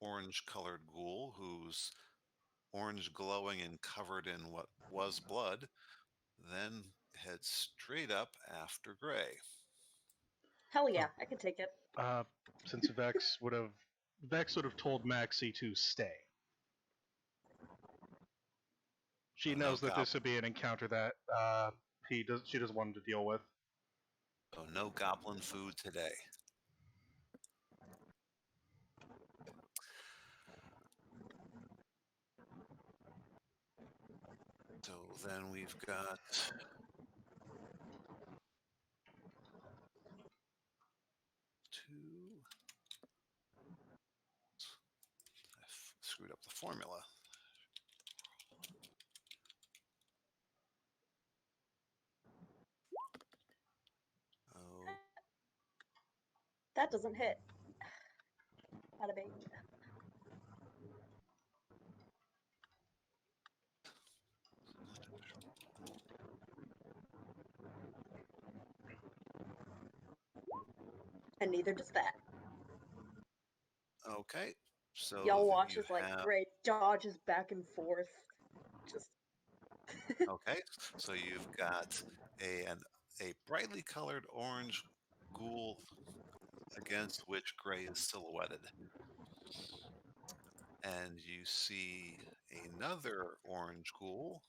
orange-colored ghoul, who's orange glowing and covered in what was blood, then heads straight up after Gray. hell yeah, I could take it. Since Vex would have told Maxie to stay. She knows that this would be an encounter that she doesn't want him to deal with. So no goblin food today. So then we've got two. I screwed up the formula. Oh. That doesn't hit. Bada bing. And neither does that. Okay. So Y'all watch you as like have... Gray dodges back and forth. Just Okay. So you've got an a brightly colored orange ghoul against which Gray is silhouetted. And you see another orange ghoul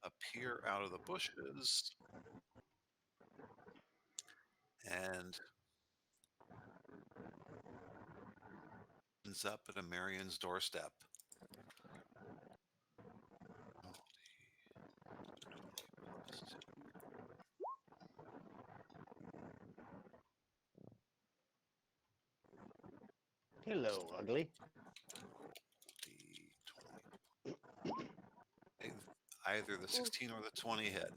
appear out of the bushes and ends up at Amarian's doorstep. Hello, ugly. Either the 16 or the 20 hit.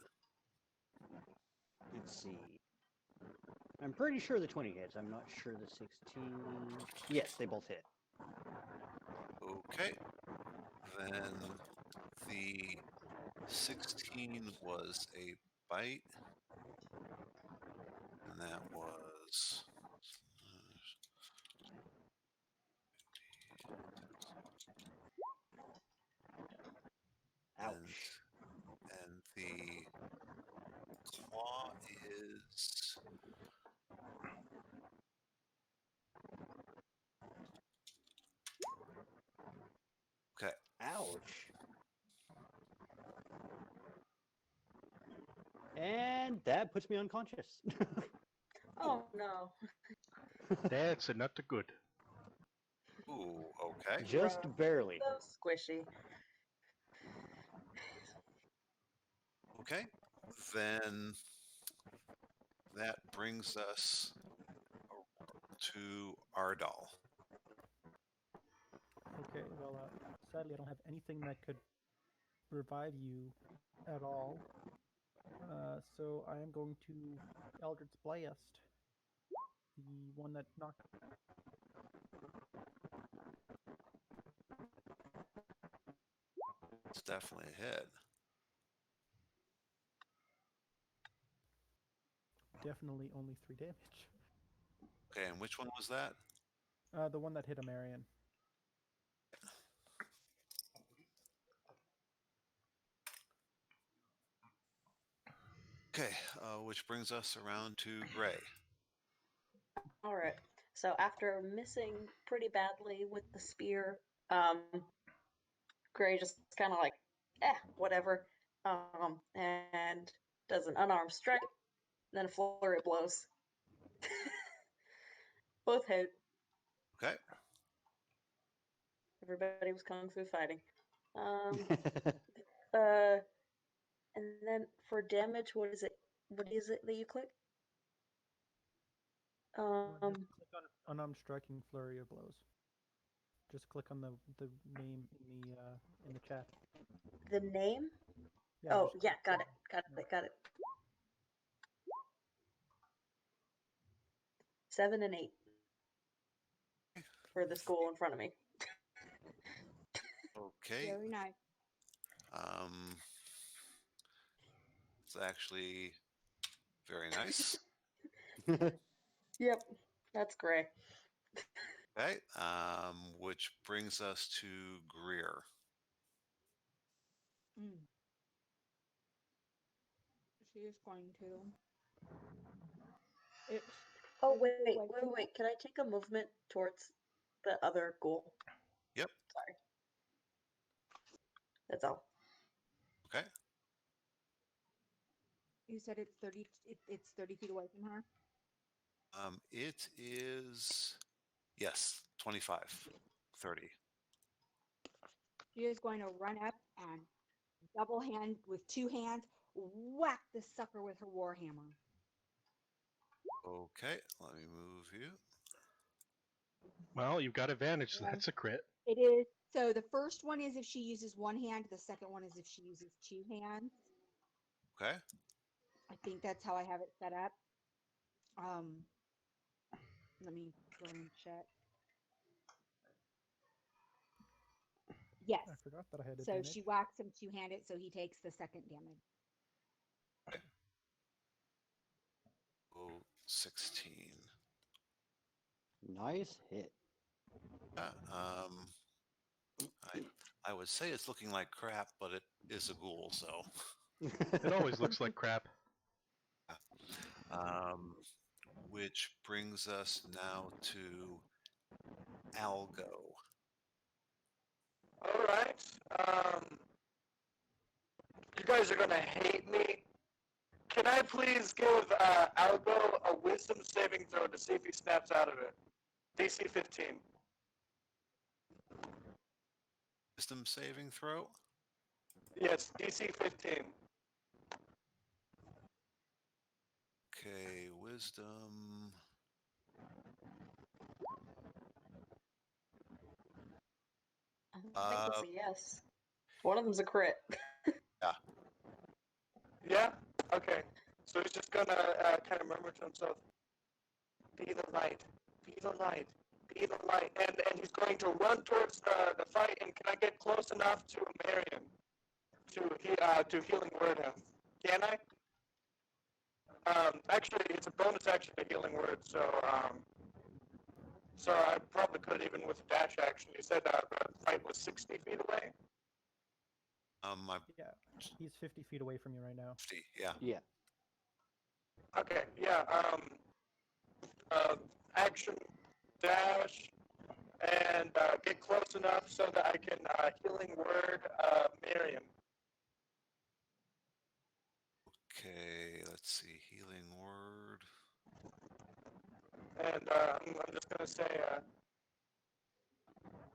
Let's see. I'm pretty sure the 20 hits. I'm not sure the 16. Yes, they both hit. Okay. Then the 16 was a bite. And that was... Ouch. And the claw is... Okay. Ouch. And that puts me unconscious. Oh no. That's not good. Ooh, okay. Just Rough. barely. So squishy. Okay. Then that brings us to Ardol. Okay, well, sadly, I don't have anything that could revive you at all. So I am going to Eldritch Blast, the one that knocked. It's definitely a hit. Definitely only 3 damage. Okay, and which one was that? The one that hit Amarian. Okay, which brings us around to Gray. All right. So after missing pretty badly with the spear, Gray just kind of like, whatever, and does an unarmed strike, then a flurry of blows. Both hit. Okay. Everybody was kung fu fighting. And then for damage, what is it? What is it that you click? Just click on unarmed striking flurry of blows. Just click on the name in the chat. The name? Yeah, Oh, just yeah, click got it. 7 and 8 for the school in front of me. Okay. Very nice. It's actually very nice. Yep, that's Gray. Okay. Which brings us to Greer. She is going to. It's. Oh, wait. Can I take a movement towards the other ghoul? Yep. Sorry. That's all. Okay. You said it's 30. It's 30 feet away from her. It is, yes, 25, 30. She is going to run up and double hand with 2 hands, whack the sucker with her warhammer. Okay, let me move you. Well, you've got advantage, so Yeah. that's a crit. It is. So the first one is if she uses 1 hand. The second one is if she uses 2 hands. Okay. I think that's how I have it set up. Let me go and check. Yes. I forgot that I had So advantage. she whacks him 2-handed, so he takes the second damage. Oh, 16. Nice hit. I would say it's looking like crap, but it is a ghoul, so. It always looks like crap. Which brings us now to Algo. All right. You guys are gonna hate me. Can I please give Algo a wisdom saving throw to see if he snaps out of it? DC 15. Wisdom saving throw. Yes, DC 15. Okay, wisdom. I think it's a yes. One of them's a crit. Yeah. Yeah? Okay. So he's just gonna kind of murmur to himself, be the light, be the light, be the light. And he's going to run towards the fight. And can I get close enough to Amarian to healing word him? Can I? Actually, it's a bonus action to healing word, so I probably could even with a dash action. You said the fight was 60 feet away. Yeah, he's 50 feet away from you right now. 50, yeah. Yeah. Okay, yeah. Action, dash, and get close enough so that I can healing word Miriam. Okay, let's see. Healing word. And I'm just gonna say,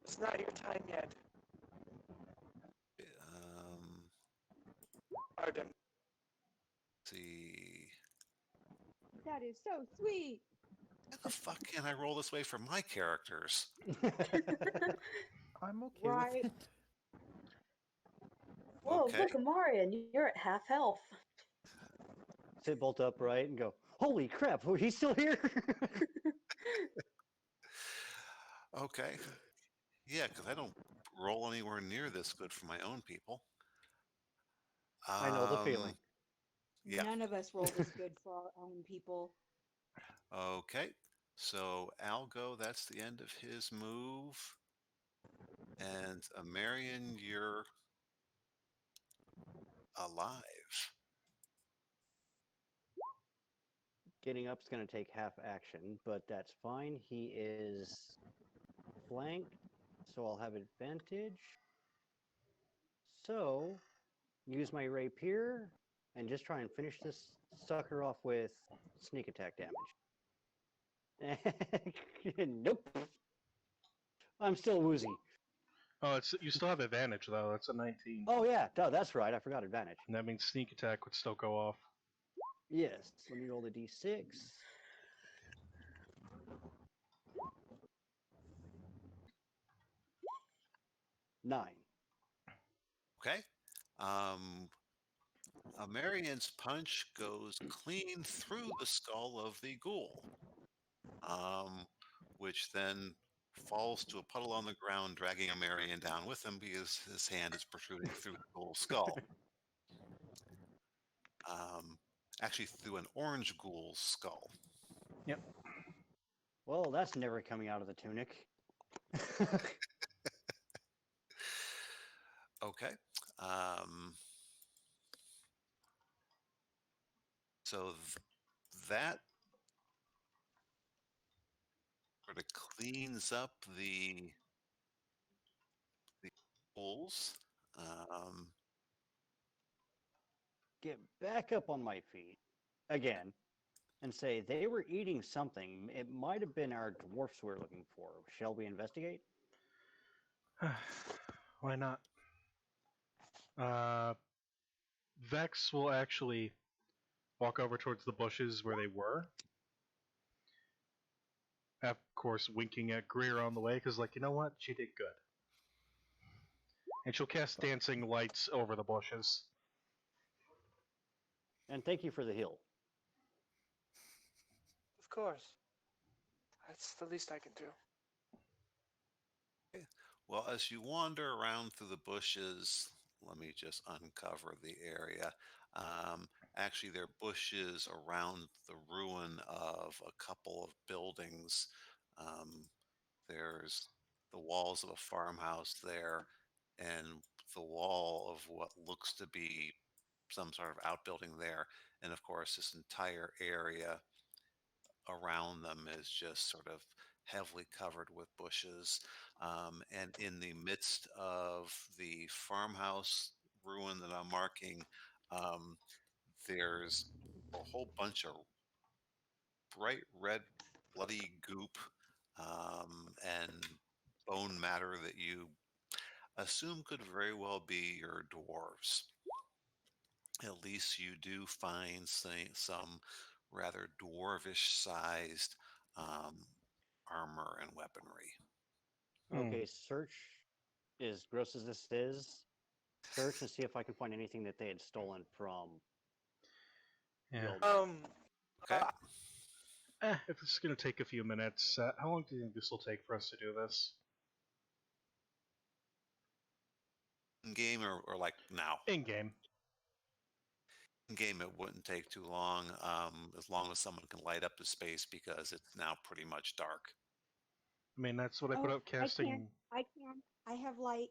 it's not your time yet, Arden. See. That is so sweet. How the fuck can I roll this way for my characters? I'm okay Right. with it. Whoa, Okay. look, Amarian, you're at half health. Sit bolt upright and go, holy crap, he's still here? Okay. Yeah, because I don't roll anywhere near this good for my own people. I know the feeling. Yeah. None of us roll this good for our own people. Okay. So Algo, that's the end of his move. And Amarian, you're alive. Getting up is going to take half action, but that's fine. He is flanked, so I'll have advantage. So, use my rapier and just try and finish this sucker off with sneak attack damage. Nope. I'm still woozy. Oh, you still have advantage though. That's a 19. Oh yeah, duh, that's right. I forgot advantage. And that means sneak attack would still go off. Yes. Let me roll the d6. 9. Okay. Amarian's punch goes clean through the skull of the ghoul, which then falls to a puddle on the ground, dragging Amarian down with him because his hand is protruding through the ghoul's skull. Actually, through an orange ghoul's skull. Yep. Well, that's never coming out of the tunic. Okay. So that sort of cleans up the holes. Get back up on my feet again and say they were eating something. It might have been our dwarfs we're looking for. Shall we investigate? Why not? Vex will actually walk over towards the bushes where they were. Of course, winking at Greer on the way, because, like, you know what? She did good. And she'll cast Dancing Lights over the bushes. And thank you for the heal. Of course. That's the least I can do. Well, as you wander around through the bushes, let me just uncover the area. Actually, there are bushes around the ruin of a couple of buildings. There's the walls of a farmhouse there, and the wall of what looks to be some sort of outbuilding there. And of course, this entire area around them is just sort of heavily covered with bushes. And in the midst of the farmhouse ruin that I'm marking, um, there's a whole bunch of bright red, bloody goop and bone matter that you assume could very well be your dwarves. At least you do find some rather dwarvish sized um, armor and weaponry. Okay, search, as gross as this is, search and see if I can find anything that they had stolen from the Yeah. old. Okay. If this is going to take a few minutes, how long do you think this will take for us to do this? In game or like now? In game. In game, it wouldn't take too long, as long as someone can light up the space because it's now pretty much dark. I mean, that's what I put up casting. I can. I have light.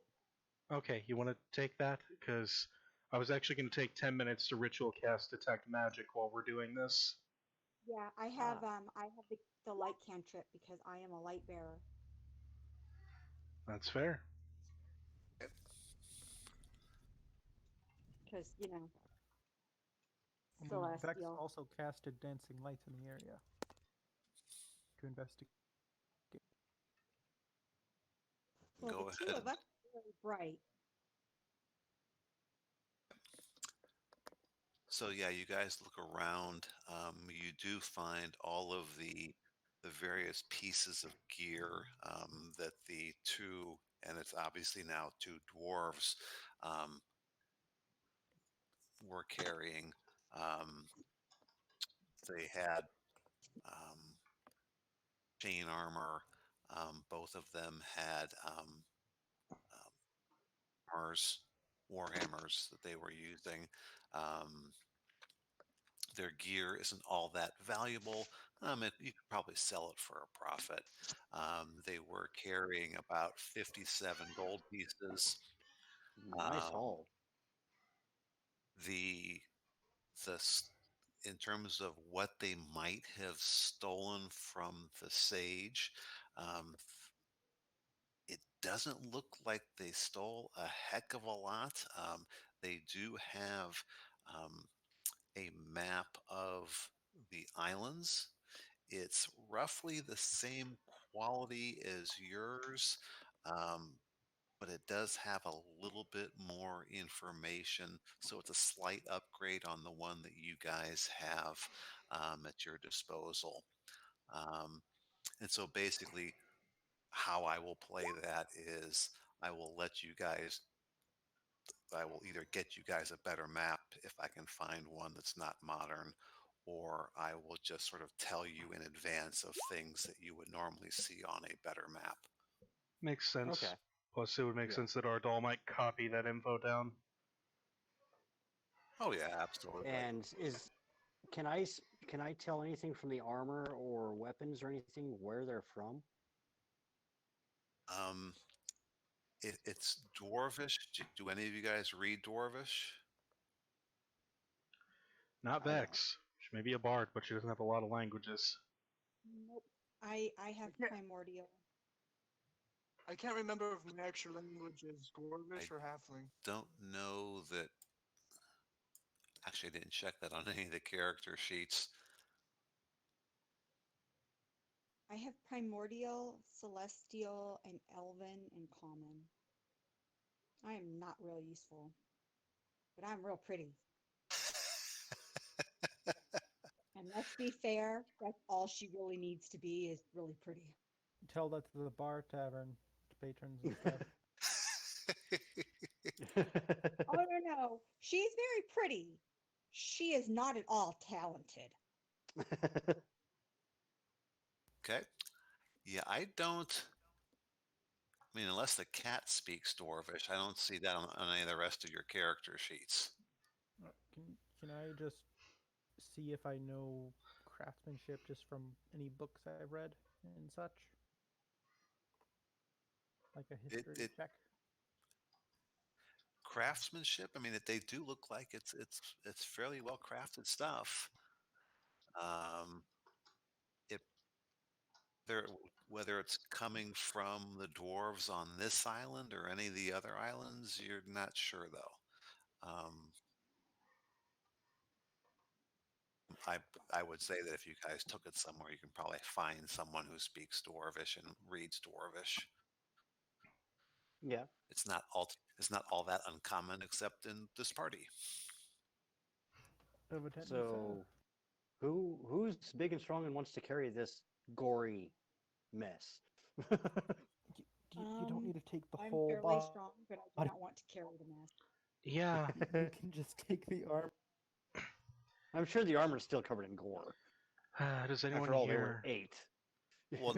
Okay, you want to take that? Because I was actually going to take 10 minutes to ritual cast detect magic while we're doing this. Yeah, I have the light cantrip because I am a light bearer. That's fair. Because, I mean, Vex celestial. also casted dancing lights in the area to investigate. Well, Go the two ahead. of us are really bright. So yeah, you guys look around. You do find all of the various pieces of gear that the two, and it's obviously now two dwarves, um, were carrying. Um, they had chain armor. Both of them had hammers, warhammers that they were using. Um, their gear isn't all that valuable. You could probably sell it for a profit. They were carrying about 57 gold pieces. Nice Um, haul. the in terms of what they might have stolen from the sage, um, it doesn't look like they stole a heck of a lot. They do have um, a map of the islands. It's roughly the same quality as yours, um, but it does have a little bit more information. So it's a slight upgrade on the one that you guys have at your disposal. Um, and so basically, how I will play that is I will let you guys I will either get you guys a better map if I can find one that's not modern, or I will just sort of tell you in advance of things that you would normally see on a better map. Makes sense. Okay. Plus, it would make Yeah. sense that Ardol might copy that info down. Oh yeah, absolutely. And can I tell anything from the armor or weapons or anything where they're from? It's Dwarvish. Do any of you guys read Dwarvish? Not I don't. Vex. She may be a bard, but she doesn't have a lot of languages. Nope. I have Yeah. primordial. I can't remember if my actual language is Dwarvish or Halfling. Don't know that. Actually, I didn't check that on any of the character sheets. I have primordial, celestial, and elven and common. I am not real useful, but I'm real pretty. And let's be fair, that's all she really needs to be is really pretty. Tell that to the bar tavern patrons and stuff. Oh, no. She's very pretty. She is not at all talented. Okay. Yeah, I don't. I mean, unless the cat speaks Dwarvish, I don't see that on any of the rest of your character sheets. Can I just see if I know craftsmanship just from any books I've read and such? Like a history check? craftsmanship. I mean, they do look like it's fairly well crafted stuff. Um, it there whether it's coming from the dwarves on this island or any of the other islands, you're not sure though. I I would say that if you guys took it somewhere, you can probably find someone who speaks Dwarvish and reads Dwarvish. Yeah. It's not all that uncommon, except in this party. Evidently So, who's big and strong and wants to carry this gory mess? You don't need to take the I'm whole fairly body. strong, but I do not want to carry the mess. Yeah. You can just take the arm. I'm sure the armor's still covered in gore. Does anyone After all, they here? were 8. Well,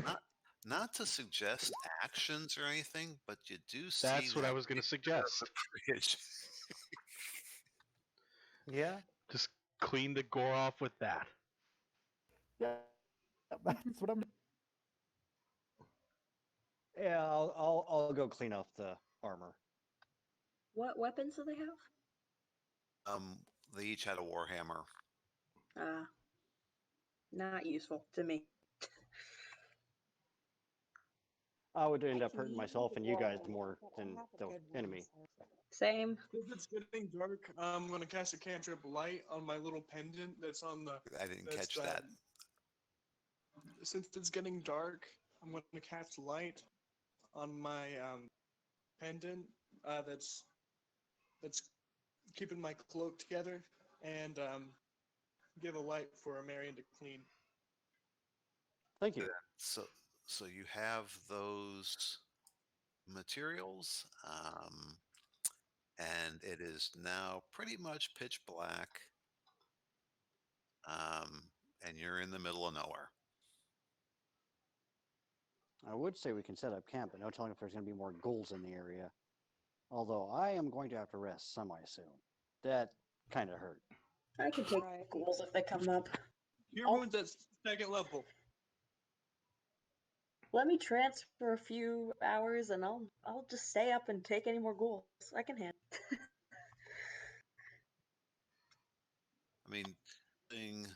not to suggest actions or anything, but you do see That's what I that was going to big suggest. bridge. Yeah. Just clean the gore off with that. Yeah, that's what I'm. Yeah, I'll go clean off the armor. What weapons do they have? They each had a warhammer. Not useful to me. I would end I up can hurting use myself the and you guys wall, more but I than have a the good one, enemy. so- Same. If it's getting dark, I'm gonna cast a cantrip light on my little pendant that's on the. I didn't That's catch that. Since it's getting dark, I'm gonna cast light on my pendant. That's keeping my cloak together, and give a light for Amarian to clean. Thank you. So you have those materials, and it is now pretty much pitch black, and you're in the middle of nowhere. I would say we can set up camp, but no telling if there's going to be more ghouls in the area. Although I am going to have to rest semi-soon. That kind of hurt. I can take Right. ghouls if they come up. Your Oh. wound's at second level. Let me transfer a few hours, and I'll just stay up and take any more ghouls I can handle. I mean, seeing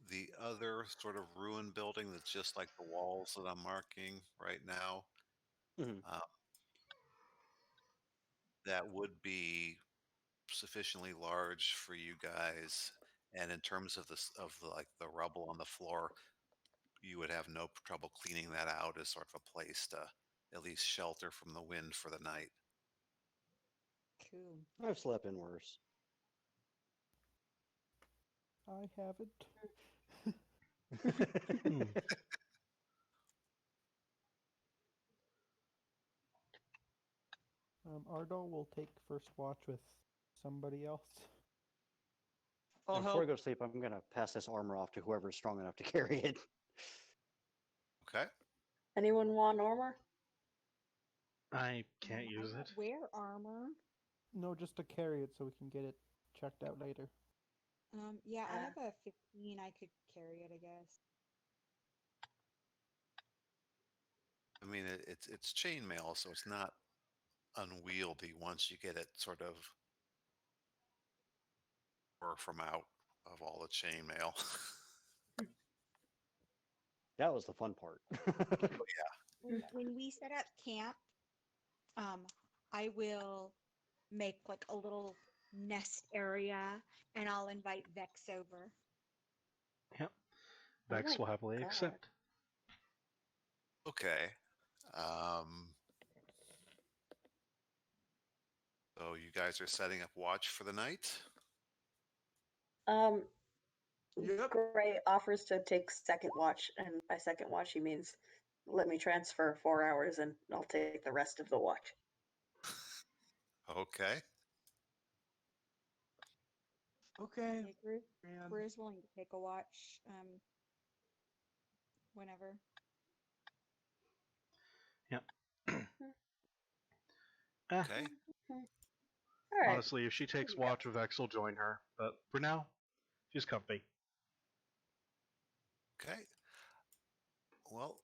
the other sort of ruined building that's just like the walls that I'm marking right now, Mhm. that would be sufficiently large for you guys. And in terms of the rubble on the floor, you would have no trouble cleaning that out as sort of a place to at least shelter from the wind for the night. Cool. I've slept in worse. I haven't. Ardol will take first watch with somebody else. I'll And before I help. go to sleep, I'm going to pass this armor off to whoever's strong enough to carry it. Okay. Anyone want armor? I can't I use don't it. wear armor. No, just to carry it so we can get it checked out later. Yeah, I Uh. have a 15. I could carry it, I guess. I mean, it's chainmail, so it's not unwieldy once you get it sort of or from out of all the chainmail. That was the fun part. When we set up camp, I will make like a little nest area, and I'll invite Vex over. Yep. Oh Vex my will happily God. accept. Okay. So you guys are setting up watch for the night? Yep. Gray offers to take second watch, and by second watch he means let me transfer 4 hours and I'll take the rest of the watch. Okay. Okay. Yeah, Greer, Man. Greer's willing to take a watch whenever. Okay. All right. Honestly, if she takes Yeah. watch, Vex will join her. But for now, she's comfy. Okay. Well,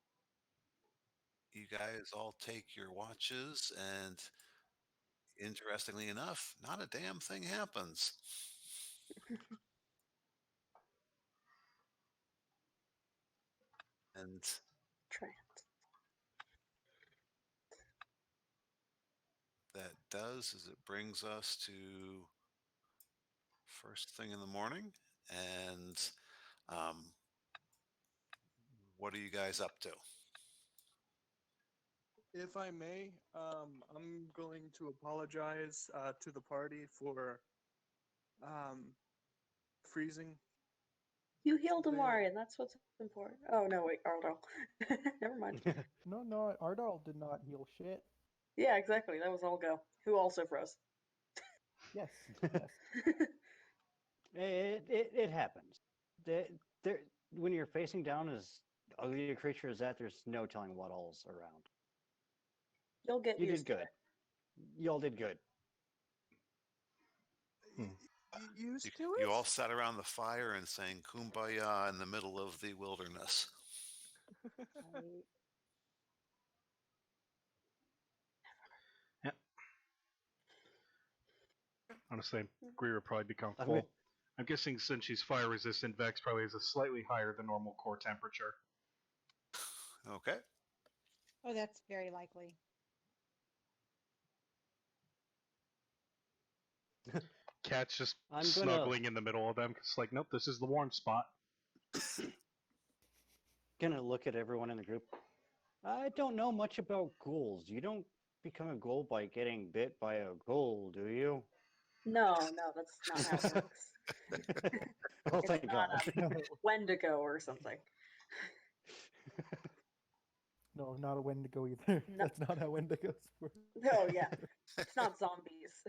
you guys all take your watches, and interestingly enough, not a damn thing happens. And Try. that does is it brings us to first thing in the morning. And what are you guys up to? If I may, I'm going to apologize to the party for freezing. You healed They- Amarian. That's what's important. Oh no, wait, Ardol. Never mind. No, Ardol did not heal shit. Yeah, exactly. That was all go. Who also froze? Yes, yes. It happens. There, when you're facing down as ugly a creature as that, there's no telling what all's around. You'll get You used did to good. Y'all did good. Used to You it? all sat around the fire and sang Kumbaya in the middle of the wilderness. Honestly, Greer would probably be I comfortable. mean, I'm guessing since she's fire resistant, Vex probably has a slightly higher than normal core temperature. Okay. Oh, that's very likely. Cat's just I'm snuggling in the middle of them because, like, nope, this is the warm spot. gonna look at everyone in the group. I don't know much about ghouls. You don't become a ghoul by getting bit by a ghoul, do you? No, that's not how it works. Oh, It's thank not God. Wendigo or something. No, not a Wendigo either. No. That's not how Wendigos work. Oh yeah, it's not zombies.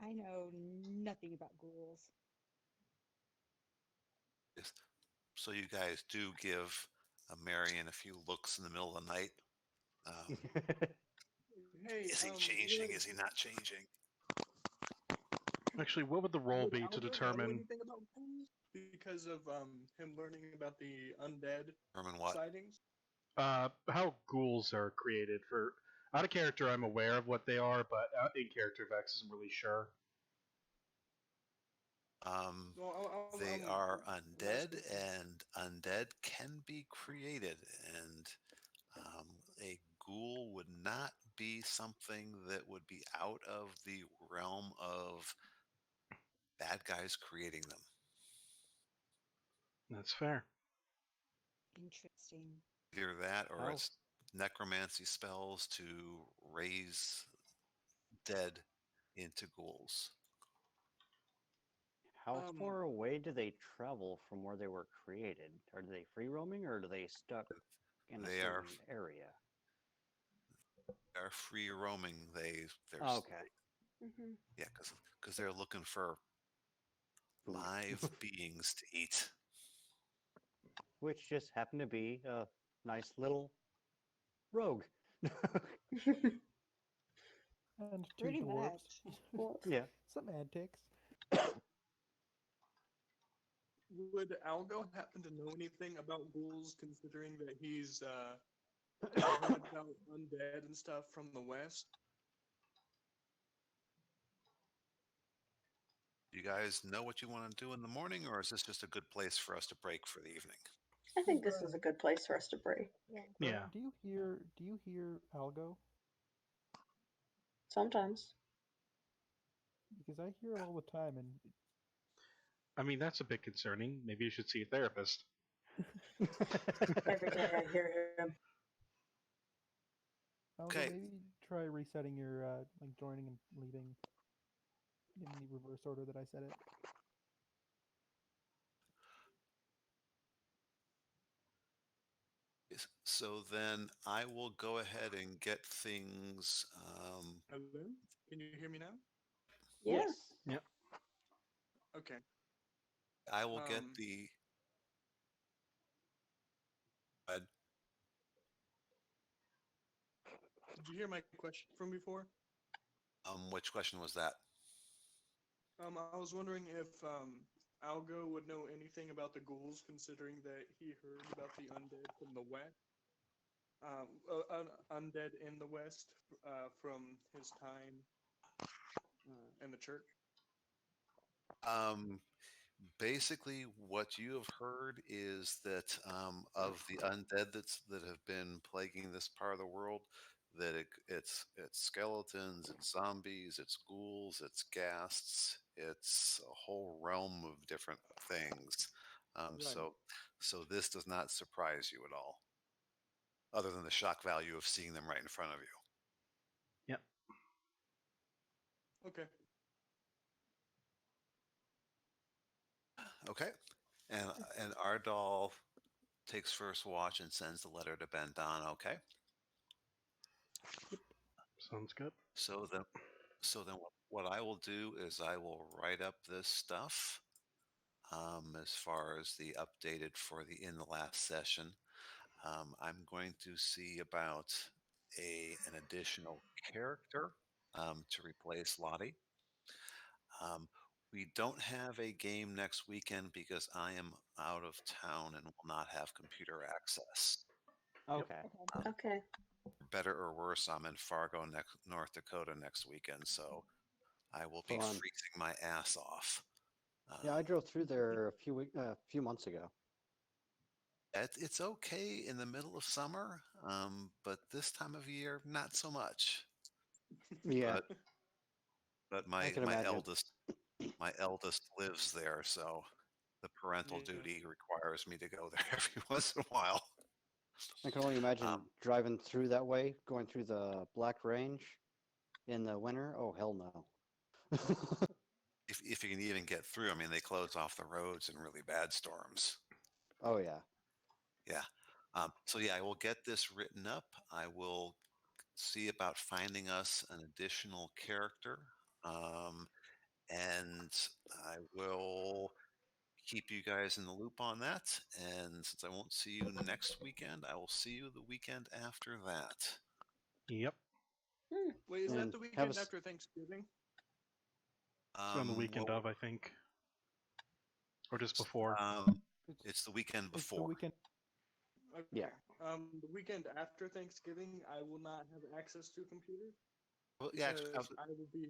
I know nothing about ghouls. Yes. So you guys do give Amarian a few looks in the middle of the night. Hey, Is he changing? Is he not changing? Actually, what would the roll would be to Aldo know determine? anything about ghouls? Because of him learning about the undead Determine what? sightings? How ghouls are created? For out of character, I'm aware of what they are, but in character, Vex isn't really sure. They are undead, and undead can be created, and a ghoul would not be something that would be out of the realm of bad guys creating them. That's fair. Interesting. Either that, or How- it's necromancy spells to raise dead into ghouls. How far away do they travel from where they were created? Are they free roaming or are they stuck in a They are- certain area? They're free roaming. There's Oh, okay. Mhm. yeah, because they're looking for Food. live beings to eat. Which just happened to be a nice little rogue. And two Pretty dwarves. Well, Yeah. Some antics. Would Algo happen to know anything about ghouls, considering that he's heard about undead and stuff from the west? You guys know what you want to do in the morning, or is this just a good place for us to break for the evening? I think this is a good place for us to break. Yeah. Do you hear Algo? Sometimes. Because I hear it all the time, and I mean, that's a bit concerning. Maybe you should see a therapist. Every day I hear him. Algo, Okay. maybe try resetting your like joining and leaving in the reverse order that I said it. So then I will go ahead and get things. Hello? Can you hear me now? Yeah. Yes. Okay. I will get Um, the. Did you hear my question from before? Which question was that? I was wondering if Algo would know anything about the ghouls, considering that he heard about the undead from the west. undead in the West from his time in the church? Basically, what you have heard is that of the undead that have been plaguing this part of the world, that it's skeletons, it's zombies, it's ghouls, it's ghasts, it's a whole realm of different things. Right. So this does not surprise you at all, other than the shock value of seeing them right in front of you. Yep. Okay. Okay, and Ardol takes first watch and sends the letter to Ben Don. Okay. Sounds good. So then what I will do is I will write up this stuff as far as the updated for the in the last session. I'm going to see about an additional character to replace Lottie. We don't have a game next weekend because I am out of town and will not have computer access. Okay. Okay. Better or worse, I'm in Fargo, North Dakota next weekend, so I will be So freezing my ass off. yeah, I drove through there a few months ago. It's okay in the middle of summer, but this time of year, not so much. Yeah, But I can my imagine. eldest lives there, so the parental Yeah. duty requires me to go there every once in a while. I can only imagine driving through that way, going through the Black Range in the winter. Oh, hell no. If you can even get through, I mean, they close off the roads in really bad storms. Oh, yeah. Yeah. So yeah, I will get this written up. I will see about finding us an additional character, and I will keep you guys in the loop on that. And since I won't see you next weekend, I will see you the weekend after that. Yep. Wait, is And that the have weekend a s- after Thanksgiving? It's on the weekend well, of, I think, or just before. It's the weekend It's the before. weekend. Okay. Yeah. The weekend after Thanksgiving, I will not have access to a computer Well, yeah, because I will be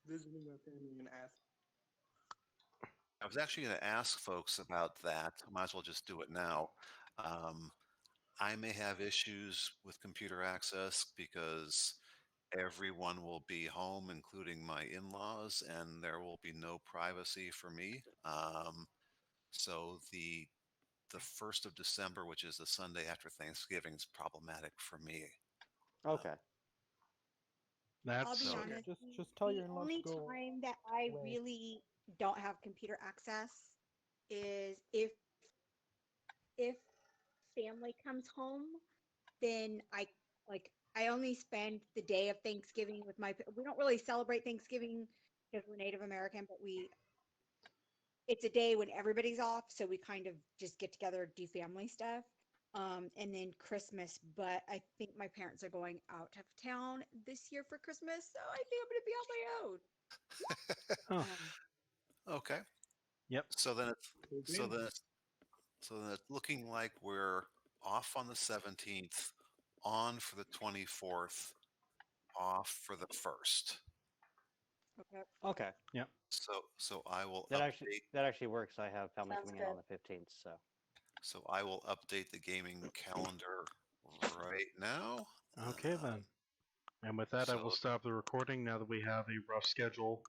visiting my family in Athens. I was actually going to ask folks about that. Might as well just do it now. I may have issues with computer access because everyone will be home, including my in-laws, and there will be no privacy for me. So the 1st of December, which is the Sunday after Thanksgiving, is problematic for me. Okay. I'll be That's honest. Just tell the your in-laws only to go time that I away. really don't have computer access is if family comes home, then I only spend the day of Thanksgiving with we don't really celebrate Thanksgiving because we're Native American, but it's a day when everybody's off, so we kind of just get together, do family stuff. And then Christmas, but I think my parents are going out of town this year for Christmas, so I think I'm gonna be on my own. Okay. yep. So then it's looking like we're off on the 17th, on for the 24th, off for the 1st. Okay. Okay. Yep. So I will That update. actually works. I have family Sounds coming in on good. the 15th, so. So I will update the gaming calendar right now. Okay then. And with that, I will So stop the recording now that we have a rough schedule